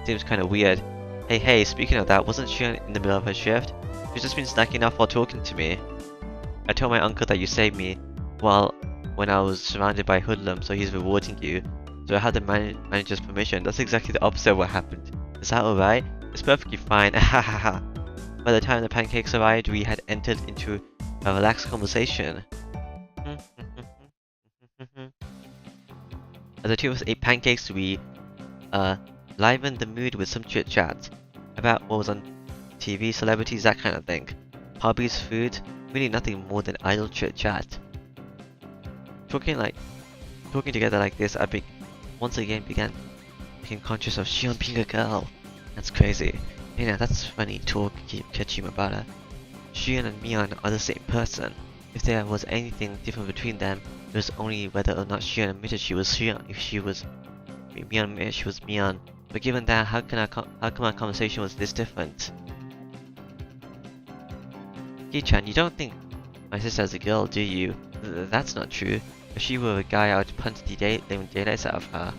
seems kinda weird. Hey, speaking of that, wasn't Shion in the middle of her shift? She's just been snacking off while talking to me. I told my uncle that you saved me when I was surrounded by hoodlums, so he's rewarding you. So I had the manager's permission. That's exactly the opposite of what happened. Is that alright? It's perfectly fine. By the time the pancakes arrived, we had entered into a relaxed conversation. As the two of us ate pancakes, we livened the mood with some chit-chat about what was on TV, celebrities, that kind of thing. Hobbies, food, really nothing more than idle chit-chat. Talking together like this, I once again began became conscious of Shion being a girl. That's crazy. You know, that's funny talk, Kachimabara. Shion and Mion are the same person. If there was anything different between them, it was only whether or not Shion admitted she was Shion. If Mion admitted she was Mion. But given that, how come our conversation was this different? Ki-chan, you don't think my sister is a girl, do you? That's not true. If she were a guy, I would punch the living daylights out of her.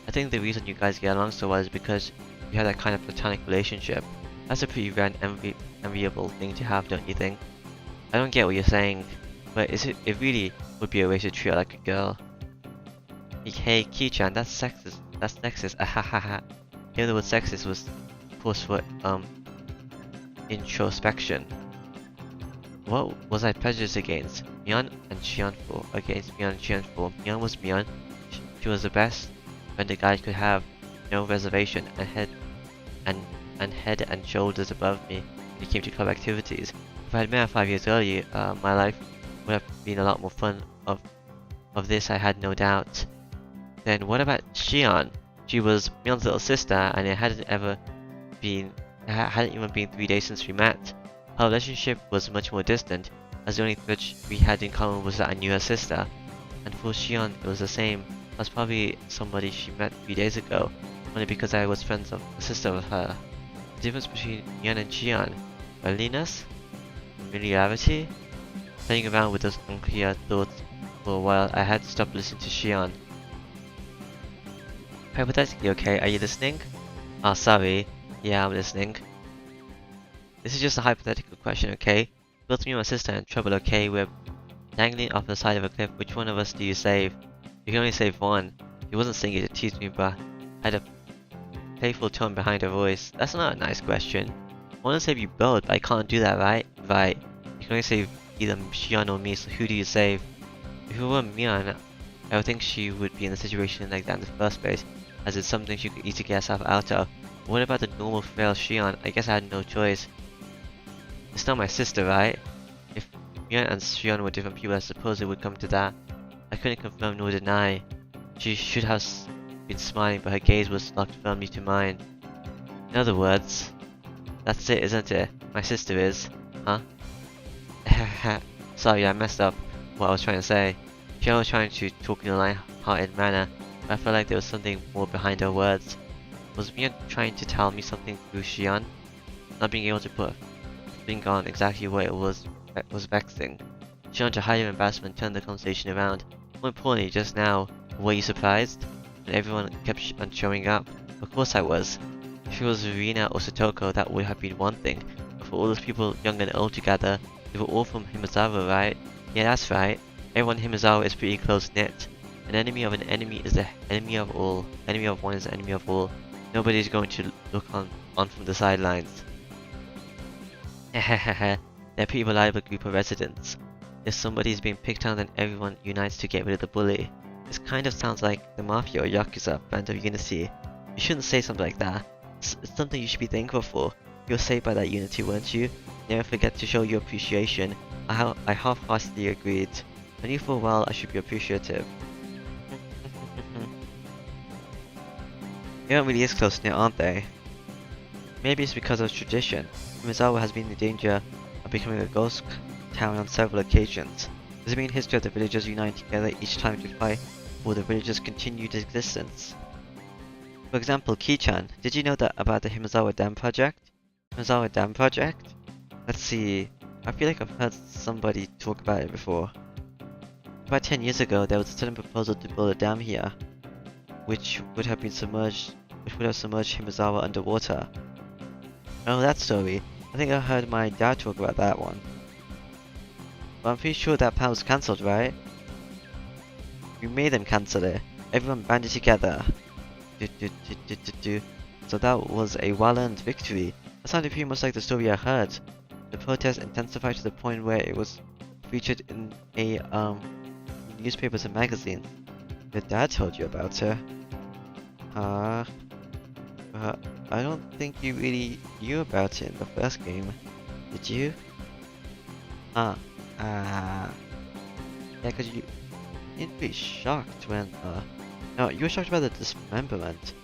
I think the reason you guys get along so well is because you have that kind of platonic relationship. That's a pretty rare and enviable thing to have, don't you think? I don't get what you're saying, but it really would be a way to treat her like a girl. Hey, Ki-chan, that's sexist. That's sexist. Ahahaha. Here the word sexist was, of course, for introspection. What was I prejudiced against? Mion and Shion for. Against Mion and Shion for. Mion was Mion. She was the best friend a guy could have. No reservation, and head and shoulders above me when it came to club activities. If I had met her 5 years earlier, my life would have been a lot more fun. Of this, I had no doubt. Then what about Shion? She was Mion's little sister, and it hadn't even been 3 days since we met. Our relationship was much more distant, as the only thread we had in common was that I knew her sister. And for Shion, it was the same. I was probably somebody she met 3 days ago, only because I was friends of a sister of her. The difference between Mion and Shion: friendliness, familiarity. Playing around with those unclear thoughts for a while, I had to stop listening to Shion. Hypothetically, okay, are you listening? Oh, sorry. Yeah, I'm listening. This is just a hypothetical question, okay? Both me and my sister are in trouble, okay? We're dangling off the side of a cliff. Which one of us do you save? You can only save one. He wasn't saying it to tease me, but had a playful tone behind her voice. That's not a nice question. I want to save you both, but I can't do that, right? Right. You can only save either Shion or me, so who do you save? If it were Mion, I would think she would be in a situation like that in the first place, as it's something she could easily get herself out of. But what about the normal frail Shion? I guess I had no choice. It's not my sister, right? If Mion and Shion were different people, I suppose it would come to that. I couldn't confirm nor deny. She should have been smiling, but her gaze was locked firmly to mine. In other words, that's it, isn't it? My sister is, huh? Sorry, I messed up what I was trying to say. Shion was trying to talk in a light-hearted manner, but I felt like there was something more behind her words. Was Mion trying to tell me something through Shion? Not being able to put a finger on exactly what it was vexing. Shion, to hide her embarrassment, turned the conversation around. More importantly, just now, were you surprised? And everyone kept on showing up. Of course I was. If it was Rina or Satoko, that would have been one thing. But for all those people young and old together, they were all from Himizawa, right? Yeah, that's right. Everyone in Himizawa is pretty close-knit. An enemy of an enemy is the enemy of all. Enemy of one is the enemy of all. Nobody's going to look on from the sidelines. They're a pretty reliable group of residents. If somebody is being picked on, then everyone unites to get rid of the bully. This kind of sounds like the Mafia or Yakuza brand of unity. You shouldn't say something like that. It's something you should be thankful for. You were saved by that unity, weren't you? Never forget to show your appreciation. I half-heartedly agreed. I knew for a while I should be appreciative. Everyone really is close-knit, aren't they? Maybe it's because of tradition. Mizawa has been in danger of becoming a ghost town on several occasions. There's been history of the villagers uniting together each time to fight for the village's continued existence. For example, Ki-chan, did you know that about the Himizawa Dam project? Himizawa Dam project? Let's see, I feel like I've heard somebody talk about it before. About 10 years ago, there was a sudden proposal to build a dam here, which would have submerged Himizawa underwater. Oh, that story. I think I heard my dad talk about that one. But I'm pretty sure that plan was cancelled, right? We made them cancel it. Everyone banded together. So that was a well-earned victory. That sounded pretty much like the story I heard. The protest intensified to the point where it was featured in newspapers and magazines. Your dad told you about it. I don't think you really knew about it in the first game, did you? Yeah, cause you didn't be shocked when, no, you were shocked about the dismemberment.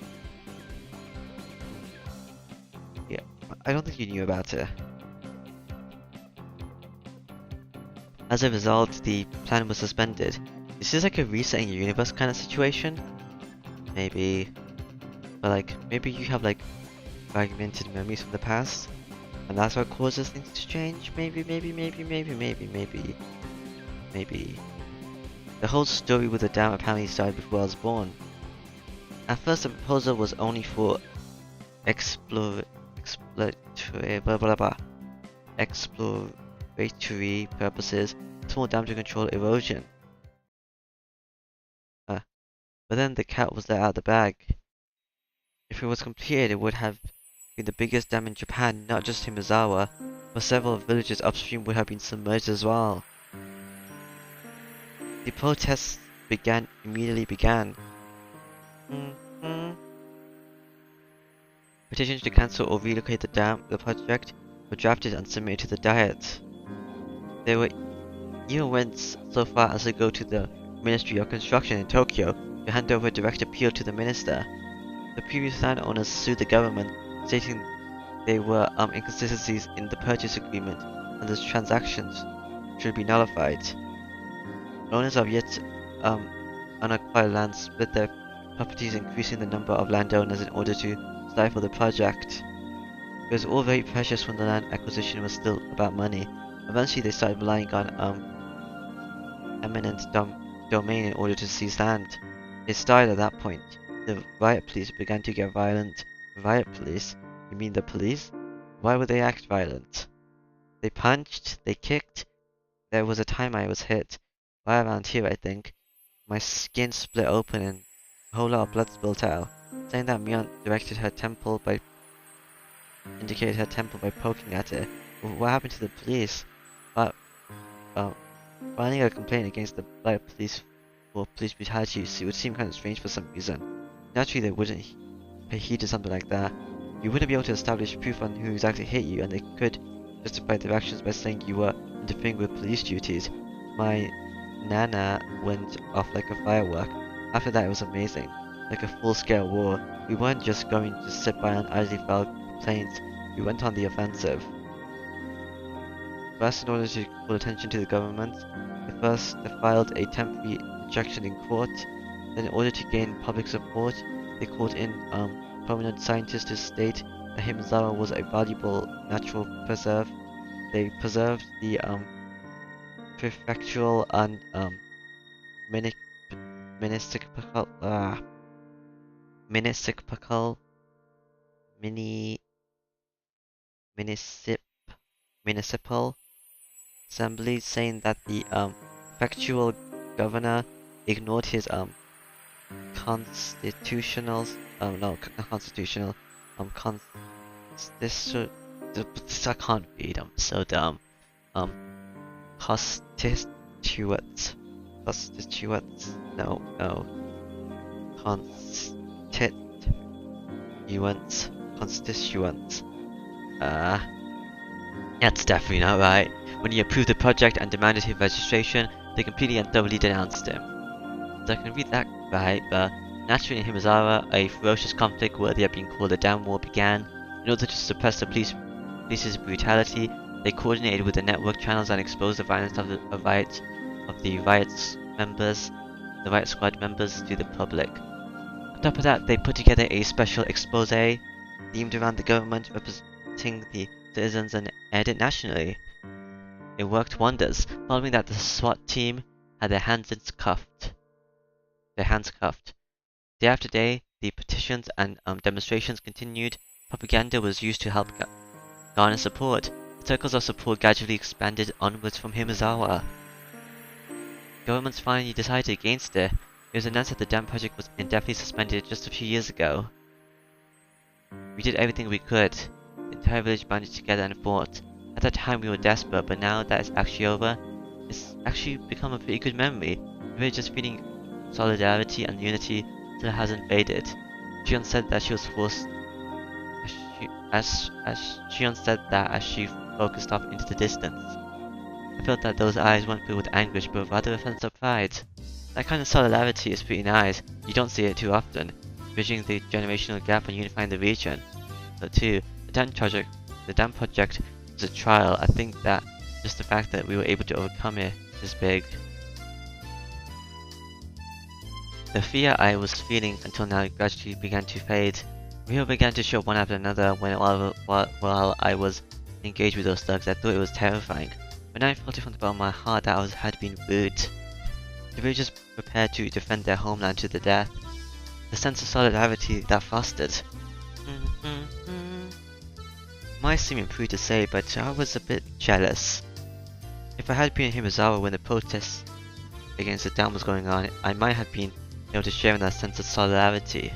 Yeah, I don't think you knew about it. As a result, the plan was suspended. Is this like a resetting your universe kind of situation? Maybe. But like, maybe you have like fragmented memories from the past, and that's what causes things to change? Maybe. The whole story with the dam apparently started before I was born. At first, the proposal was only for exploratory purposes, small dam to control erosion. But then the cat was let out of the bag. If it was completed, it would have been the biggest dam in Japan, not just Himizawa, but several villages upstream would have been submerged as well. The protests immediately began. Petitions to cancel or relocate the project were drafted and submitted to the Diet. There were even went so far as to go to the Ministry of Construction in Tokyo to hand over a direct appeal to the minister. The previous landowners sued the government, stating there were inconsistencies in the purchase agreement and the transactions should be nullified. Owners of yet unacquired land split their properties, increasing the number of landowners in order to stifle the project. It was all very precious when the land acquisition was still about money. Eventually they started relying on eminent domain in order to seize land. It started at that point. The riot police began to get violent. Riot police? You mean the police? Why would they act violent? They punched, they kicked. There was a time I was hit. Right around here, I think. My skin split open and a whole lot of blood spilled out. Saying that Mion indicated her temple by poking at it. What happened to the police? Filing a complaint against the riot police for police brutality would seem kind of strange for some reason. Naturally, they wouldn't pay heed to something like that. You wouldn't be able to establish proof on who exactly hit you, and they could justify their actions by saying you were interfering with police duties. My nana went off like a firework. After that, it was amazing. Like a full-scale war. We weren't just going to sit by and idly file complaints. We went on the offensive. First, in order to call attention to the government, they filed a temporary injunction in court. Then, in order to gain public support, they called in prominent scientists to state that Himizawa was a valuable natural preserve. They preserved the prefectural and municipal assembly, saying that the prefectural governor ignored his constitutional I can't read, I'm so dumb. Constituents, that's definitely not right. When he approved the project and demanded his registration, they completely and thoroughly denounced him. So I can read that right, but naturally in Himizawa, a ferocious conflict worthy of being called a dam war began. In order to suppress the police's brutality, they coordinated with the network channels and exposed the violence of the riot squad members to the public. On top of that, they put together a special expose themed around the government representing the citizens and aired it nationally. It worked wonders. Following that, the SWAT team had their hands cuffed. Day after day, the petitions and demonstrations continued. Propaganda was used to help garner support. Circles of support gradually expanded onwards from Himizawa. Governments finally decided against it. It was announced that the dam project was indefinitely suspended just a few years ago. We did everything we could. entire village banded together and fought. At that time we were desperate, but now that it's actually over, it's actually become a pretty good memory. The village just feeling solidarity and unity still hasn't faded. Shion said that she was forced as Shion said that as she focused off into the distance. I felt that those eyes weren't filled with anguish, but rather a sense of pride. That kind of solidarity is pretty nice. You don't see it too often, bridging the generational gap and unifying the region. But too, the dam project was a trial. I think that just the fact that we were able to overcome it is big. The fear I was feeling until now gradually began to fade. We began to show one after another while I was engaged with those thugs. I thought it was terrifying. But now I felt it from the bottom of my heart that I had been rude. The villagers prepared to defend their homeland to the death. The sense of solidarity that fostered. Might seem improved to say, but I was a bit jealous. If I had been in Himizawa when the protests against the dam was going on, I might have been able to share in that sense of solidarity.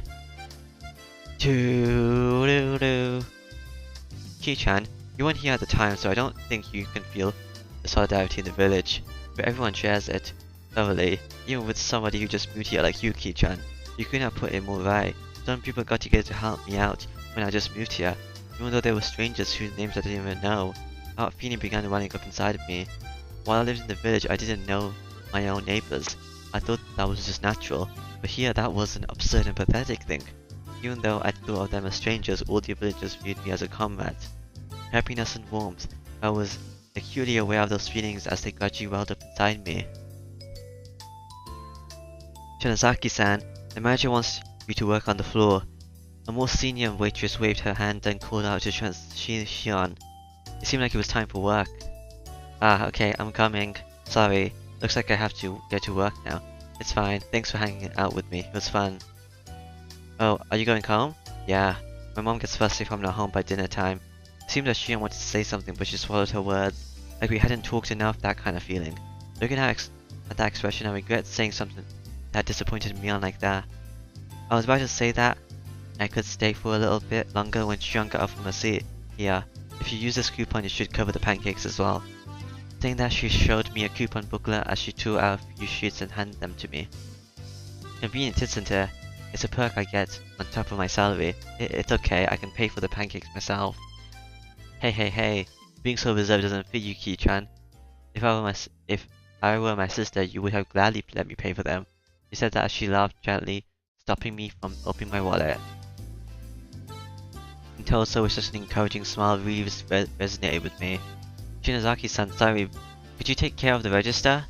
Ki-chan, you weren't here at the time, so I don't think you can feel the solidarity in the village, but everyone shares it thoroughly, even with somebody who just moved here like you, Ki-chan. You couldn't have put it more right. Some people got together to help me out when I just moved here, even though they were strangers whose names I didn't even know. That feeling began running up inside of me. While I lived in the village, I didn't know my own neighbors. I thought that was just natural, but here that was an absurd and pathetic thing. Even though I thought of them as strangers, all the villagers viewed me as a comrade. Happiness and warmth. I was acutely aware of those feelings as they gradually welled up inside me. Shinazaki-san, the manager wants you to work on the floor. A more senior waitress waved her hand and called out to Shion. It seemed like it was time for work. Ah, okay, I'm coming. Sorry, looks like I have to get to work now. It's fine, thanks for hanging out with me, it was fun. Oh, are you going home? Yeah, my mom gets fussy if I'm not home by dinner time. It seemed that Shion wanted to say something, but she swallowed her words, like we hadn't talked enough, that kind of feeling. Looking at that expression, I regret saying something that disappointed me like that. I was about to say that I could stay for a little bit longer when Shion got up from her seat. Yeah, if you use this coupon you should cover the pancakes as well. Saying that, she showed me a coupon booklet as she tore out a few sheets and handed them to me. Convenient, isn't it? It's a perk I get on top of my salary. It's okay, I can pay for the pancakes myself. Hey, being so reserved doesn't fit you, Ki-chan. If I were my sister, you would have gladly let me pay for them. She said that as she laughed gently, stopping me from opening my wallet. In total, such an encouraging smile really resonated with me. Shinazaki-san, sorry, could you take care of the register?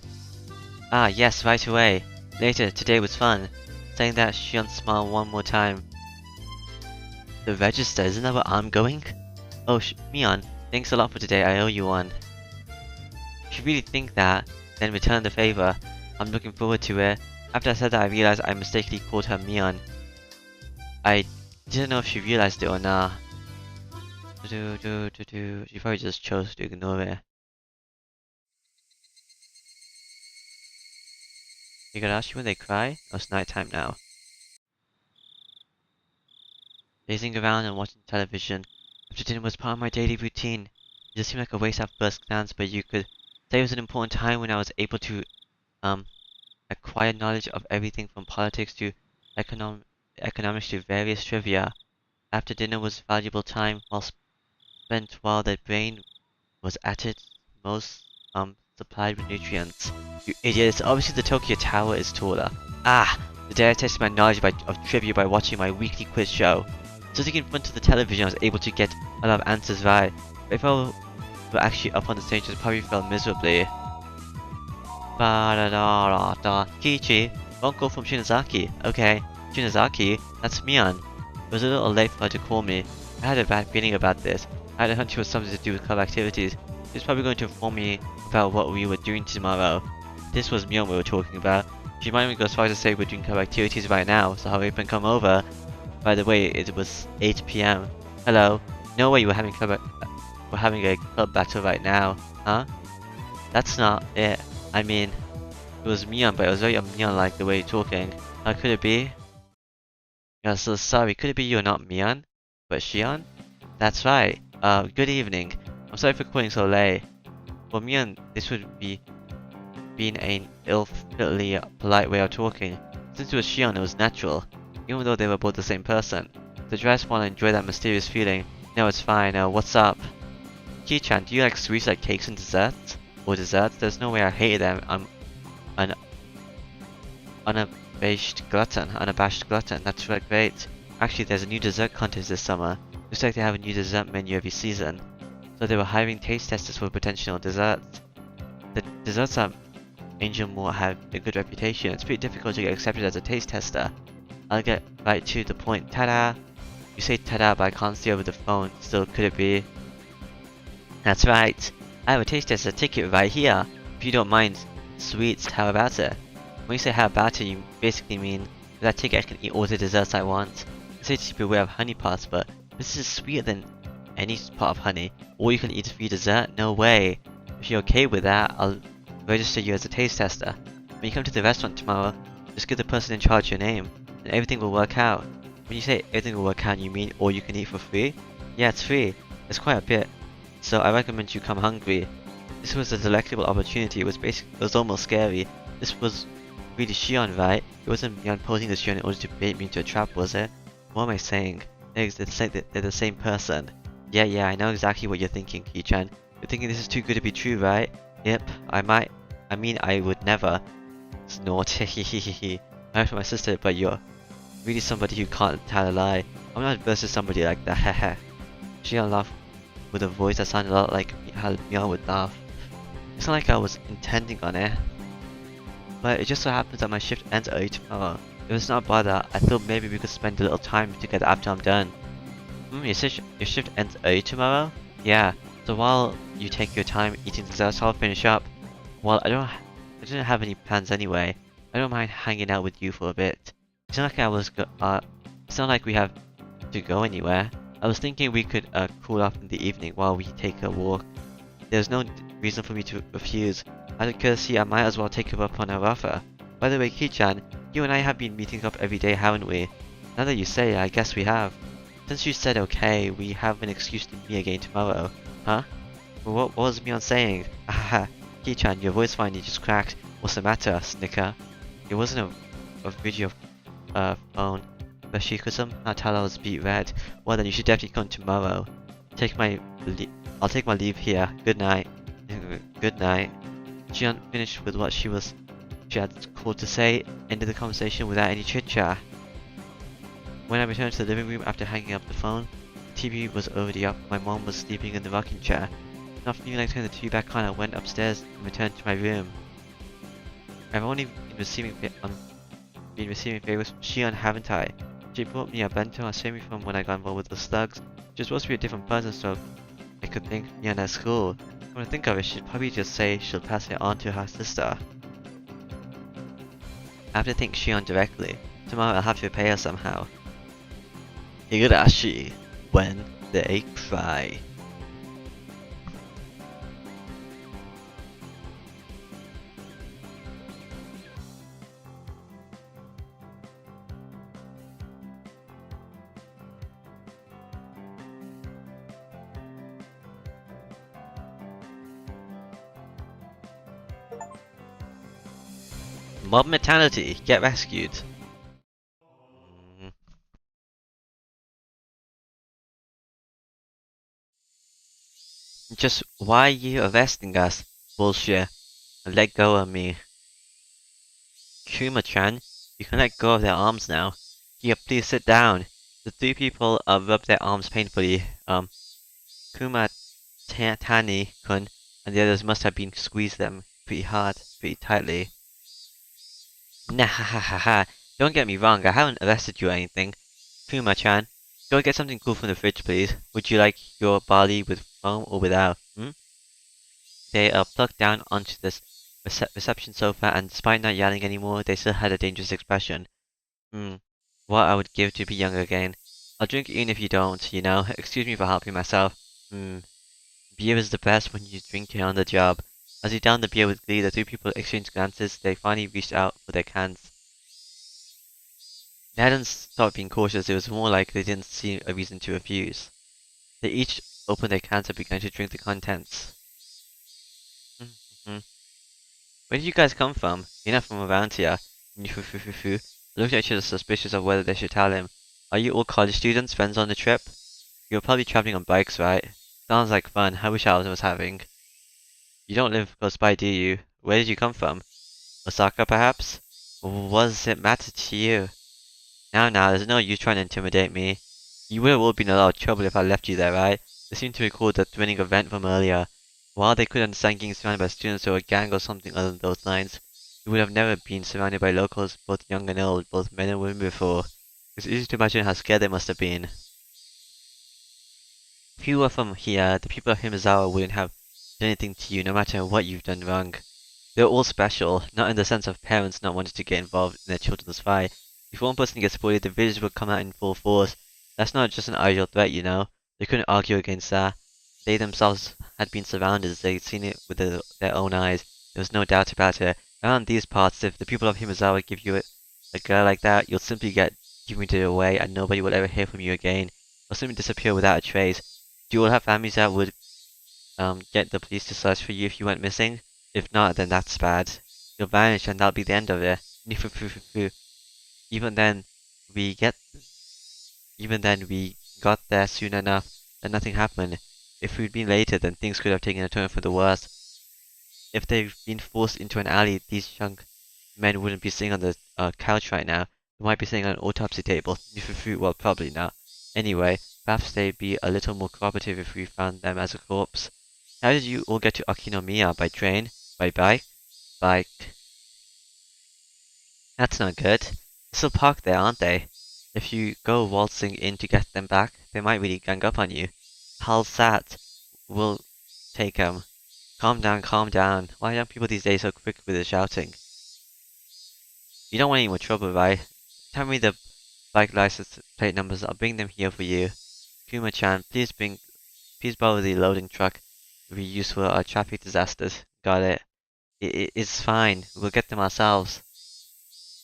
Ah, yes, right away. Later, today was fun. Saying that, Shion smiled one more time. The register, isn't that where I'm going? Oh, Mion, thanks a lot for today, I owe you one. If you really think that, then return the favor. I'm looking forward to it. After I said that, I realized I mistakenly called her Mion. I didn't know if she realized it or not. She probably just chose to ignore it. Higurashi when they cry? Oh, it's nighttime now. Lazing around and watching television after dinner was part of my daily routine. It just seemed like a waste at first glance, but you could say it was an important time when I was able to acquire knowledge of everything from politics to economics to various trivia. After dinner was valuable time spent while the brain was at its most supplied with nutrients. You idiots, obviously the Tokyo Tower is taller. Ah! The day I tested my knowledge of trivia by watching my weekly quiz show. Sitting in front of the television I was able to get a lot of answers right, but if I were actually up on the stage I probably felt miserably. Kiichi, phone call from Shinazaki. Okay, Shinazaki, that's Mion. It was a little late for her to call me. I had a bad feeling about this. I had a hunch it was something to do with club activities. She was probably going to inform me about what we were doing tomorrow. This was Mion we were talking about. She might even go as far as to say we're doing club activities right now, so hurry up and come over. By the way, it was 8 PM. Hello? No way we're having a club battle right now, huh? That's not it. I mean, it was Mion, but it was very Mion-like the way you're talking. How could it be? Yeah, so sorry, could it be you're not Mion, but Shion? That's right. Good evening. I'm sorry for calling so late. For me, and this would be being an ill-fittingly polite way of talking. Since it was Shion, it was natural, even though they were both the same person. The dress want to enjoy that mysterious feeling. No, it's fine. What's up? Ki-chan, do you like sweets like cakes and desserts? Or desserts? There's no way I hated them. I'm an unabashed glutton. That's right, great. Actually, there's a new dessert contest this summer. Looks like they have a new dessert menu every season. So they were hiring taste testers for potential desserts. The desserts at Angel Mall have a good reputation. It's pretty difficult to get accepted as a taste tester. I'll get right to the point. Ta-da! You say ta-da, but I can't see over the phone. Still, could it be? That's right. I have a taste tester ticket right here. If you don't mind sweets, how about it? When you say how about it, you basically mean with that ticket I can eat all the desserts I want. I say to be aware of honey parts, but this is sweeter than any part of honey. All you can eat is free dessert? No way. If you're okay with that, I'll register you as a taste tester. When you come to the restaurant tomorrow, just give the person in charge your name, and everything will work out. When you say everything will work out, you mean all you can eat for free? Yeah, it's free. It's quite a bit. So I recommend you come hungry. This was a delectable opportunity. It was almost scary. This was really Shion, right? It wasn't beyond posing the Shion in order to bait me into a trap, was it? What am I saying? They're the same person. Yeah, I know exactly what you're thinking, Ki-chan. You're thinking this is too good to be true, right? Yep, I would never. Snort, hehehehe. I'm for my sister, but you're really somebody who can't tell a lie. I'm not versus somebody like that, hehe. Shion laughed with a voice that sounded a lot like how Mia would laugh. It's not like I was intending on it. But it just so happens that my shift ends early tomorrow. If it's not bother, I thought maybe we could spend a little time together after I'm done. Your shift ends early tomorrow? Yeah, so while you take your time eating desserts, I'll finish up. Well, I didn't have any plans anyway. I don't mind hanging out with you for a bit. It's not like we have to go anywhere. I was thinking we could cool off in the evening while we take a walk. There's no reason for me to refuse. Out of courtesy, I might as well take her up on her offer. By the way, Ki-chan, you and I have been meeting up every day, haven't we? Now that you say it, I guess we have. Since you said okay, we have an excuse to meet again tomorrow. Huh? Well, what was Mion saying? Ahaha, Ki-chan, your voice finally just cracked. What's the matter, Snicker? It wasn't a video phone. Bashikusan, Natala was beat red. Well then, you should definitely come tomorrow. I'll take my leave here. Good night. Good night. Jian finished with what she had called to say, ended the conversation without any chit-chat. When I returned to the living room after hanging up the phone, the TV was already up. My mom was sleeping in the rocking chair. Not feeling like turning the TV back on, I went upstairs and returned to my room. I've only been receiving favors from Shion, haven't I? She brought me a bento and saved me from when I got involved with the slugs. She's supposed to be a different person, so I could thank Mion at school. When I think of it, she'd probably just say she'll pass it on to her sister. I have to thank Shion directly. Tomorrow I'll have to repay her somehow. Higurashi, when they cry. Mob mentality, get rescued. Just why are you arresting us? Bullshit. Let go of me. Kuma-chan, you can let go of their arms now. Here, please sit down. The three people rubbed their arms painfully. Kuma-tani-kun and the others must have been squeezed them pretty hard, pretty tightly. Nah, ha ha ha ha. Don't get me wrong, I haven't arrested you or anything. Kuma-chan, go get something cool from the fridge, please. Would you like your barley with foam or without? They plucked down onto this reception sofa, and despite not yelling anymore, they still had a dangerous expression. What I would give to be young again. I'll drink even if you don't, you know. Excuse me for helping myself. Beer is the best when you drink it on the job. As he downed the beer with glee, the three people exchanged glances. They finally reached out for their cans. They hadn't stopped being cautious, it was more like they didn't see a reason to refuse. They each opened their cans and began to drink the contents. Mhm. Where did you guys come from? You're not from around here. I looked at each other suspicious of whether they should tell him. Are you all college students, friends on the trip? You're probably traveling on bikes, right? Sounds like fun. I wish I was having. You don't live close by, do you? Where did you come from? Osaka, perhaps? What does it matter to you? Now, there's no use trying to intimidate me. You would have all been in a lot of trouble if I left you there, right? They seem to recall the thrilling event from earlier. While they could understand getting surrounded by students or a gang or something along those lines, you would have never been surrounded by locals, both young and old, both men and women before. It's easy to imagine how scared they must have been. If you were from here, the people of Himazawa wouldn't have done anything to you, no matter what you've done wrong. They're all special, not in the sense of parents not wanting to get involved in their children's fight. If one person gets bullied, the village will come out in full force. That's not just an ideal threat, you know. They couldn't argue against that. They themselves had been surrounded, they'd seen it with their own eyes. There was no doubt about it. Around these parts, if the people of Himazawa give you a girl like that, you'll simply get given it away and nobody will ever hear from you again. You'll simply disappear without a trace. Do you all have families that would get the police to search for you if you went missing? If not, then that's bad. You'll vanish and that'll be the end of it. Even then, we get Even then, we got there soon enough that nothing happened. If we'd been later, then things could have taken a turn for the worse. If they've been forced into an alley, these young men wouldn't be sitting on the couch right now. They might be sitting on an autopsy table. Well, probably not. Anyway, perhaps they'd be a little more cooperative if we found them as a corpse. How did you all get to Akinomiya? By train? By bike? Bike. That's not good. They're still parked there, aren't they? If you go waltzing in to get them back, they might really gang up on you. How's that? We'll take 'em. Calm down, calm down. Why are young people these days so quick with the shouting? You don't want any more trouble, right? Tell me the bike license plate numbers. I'll bring them here for you. Kuma-chan, please borrow the loading truck we use for our traffic disasters. Got it. It's fine. We'll get them ourselves.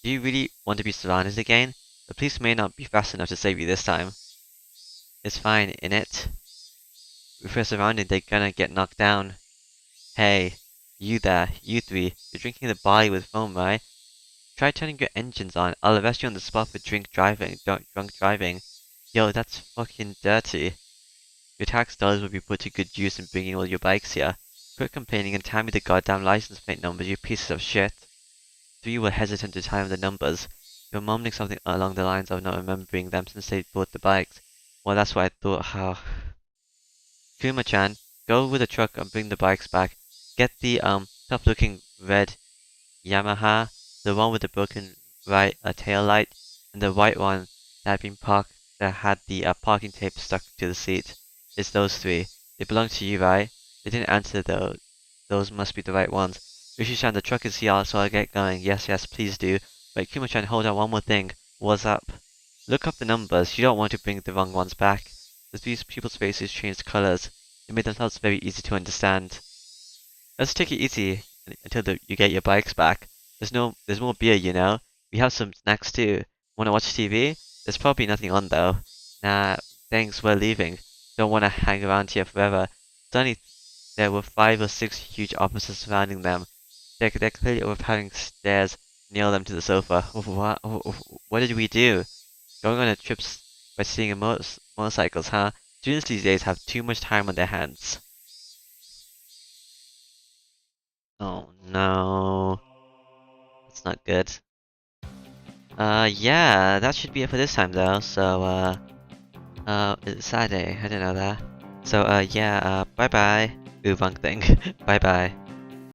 Do you really want to be surrounded again? The police may not be fast enough to save you this time. It's fine, innit? If we're surrounded, they're gonna get knocked down. Hey, you there, you three. You're drinking the barley with foam, right? Try turning your engines on. I'll arrest you on the spot for drunk driving. Yo, that's fucking dirty. Your tax dollars will be put to good use in bringing all your bikes here. Quit complaining and tell me the goddamn license plate numbers, you pieces of shit. Three were hesitant to tell him the numbers. They were mumbling something along the lines of not remembering them since they bought the bikes. Well, that's what I thought. How? Kuma-chan, go with the truck and bring the bikes back. Get the tough-looking red Yamaha, the one with the broken right tail light, and the white one that had been parked that had the parking tape stuck to the seat. It's those three. They belong to you, right? They didn't answer though. Those must be the right ones. Rishi-chan, the truck is here, so I'll get going. Yes, please do. Wait, Kuma-chan, hold on, one more thing. What's up? Look up the numbers. You don't want to bring the wrong ones back. These people's faces changed colors. They made themselves very easy to understand. Let's take it easy until you get your bikes back. There's more beer, you know. We have some snacks too. Wanna watch TV? There's probably nothing on though. Nah, thanks, we're leaving. Don't wanna hang around here forever. Suddenly, there were 5 or 6 huge officers surrounding them. They're clearly overpowering stares nailed them to the sofa. What did we do? Going on a trip by seeing motorcycles, huh? Students these days have too much time on their hands. Oh no. That's not good. Yeah, that should be it for this time though, so, it's Saturday, I didn't know that. So, yeah, bye bye. Ooh, wrong thing. Bye bye.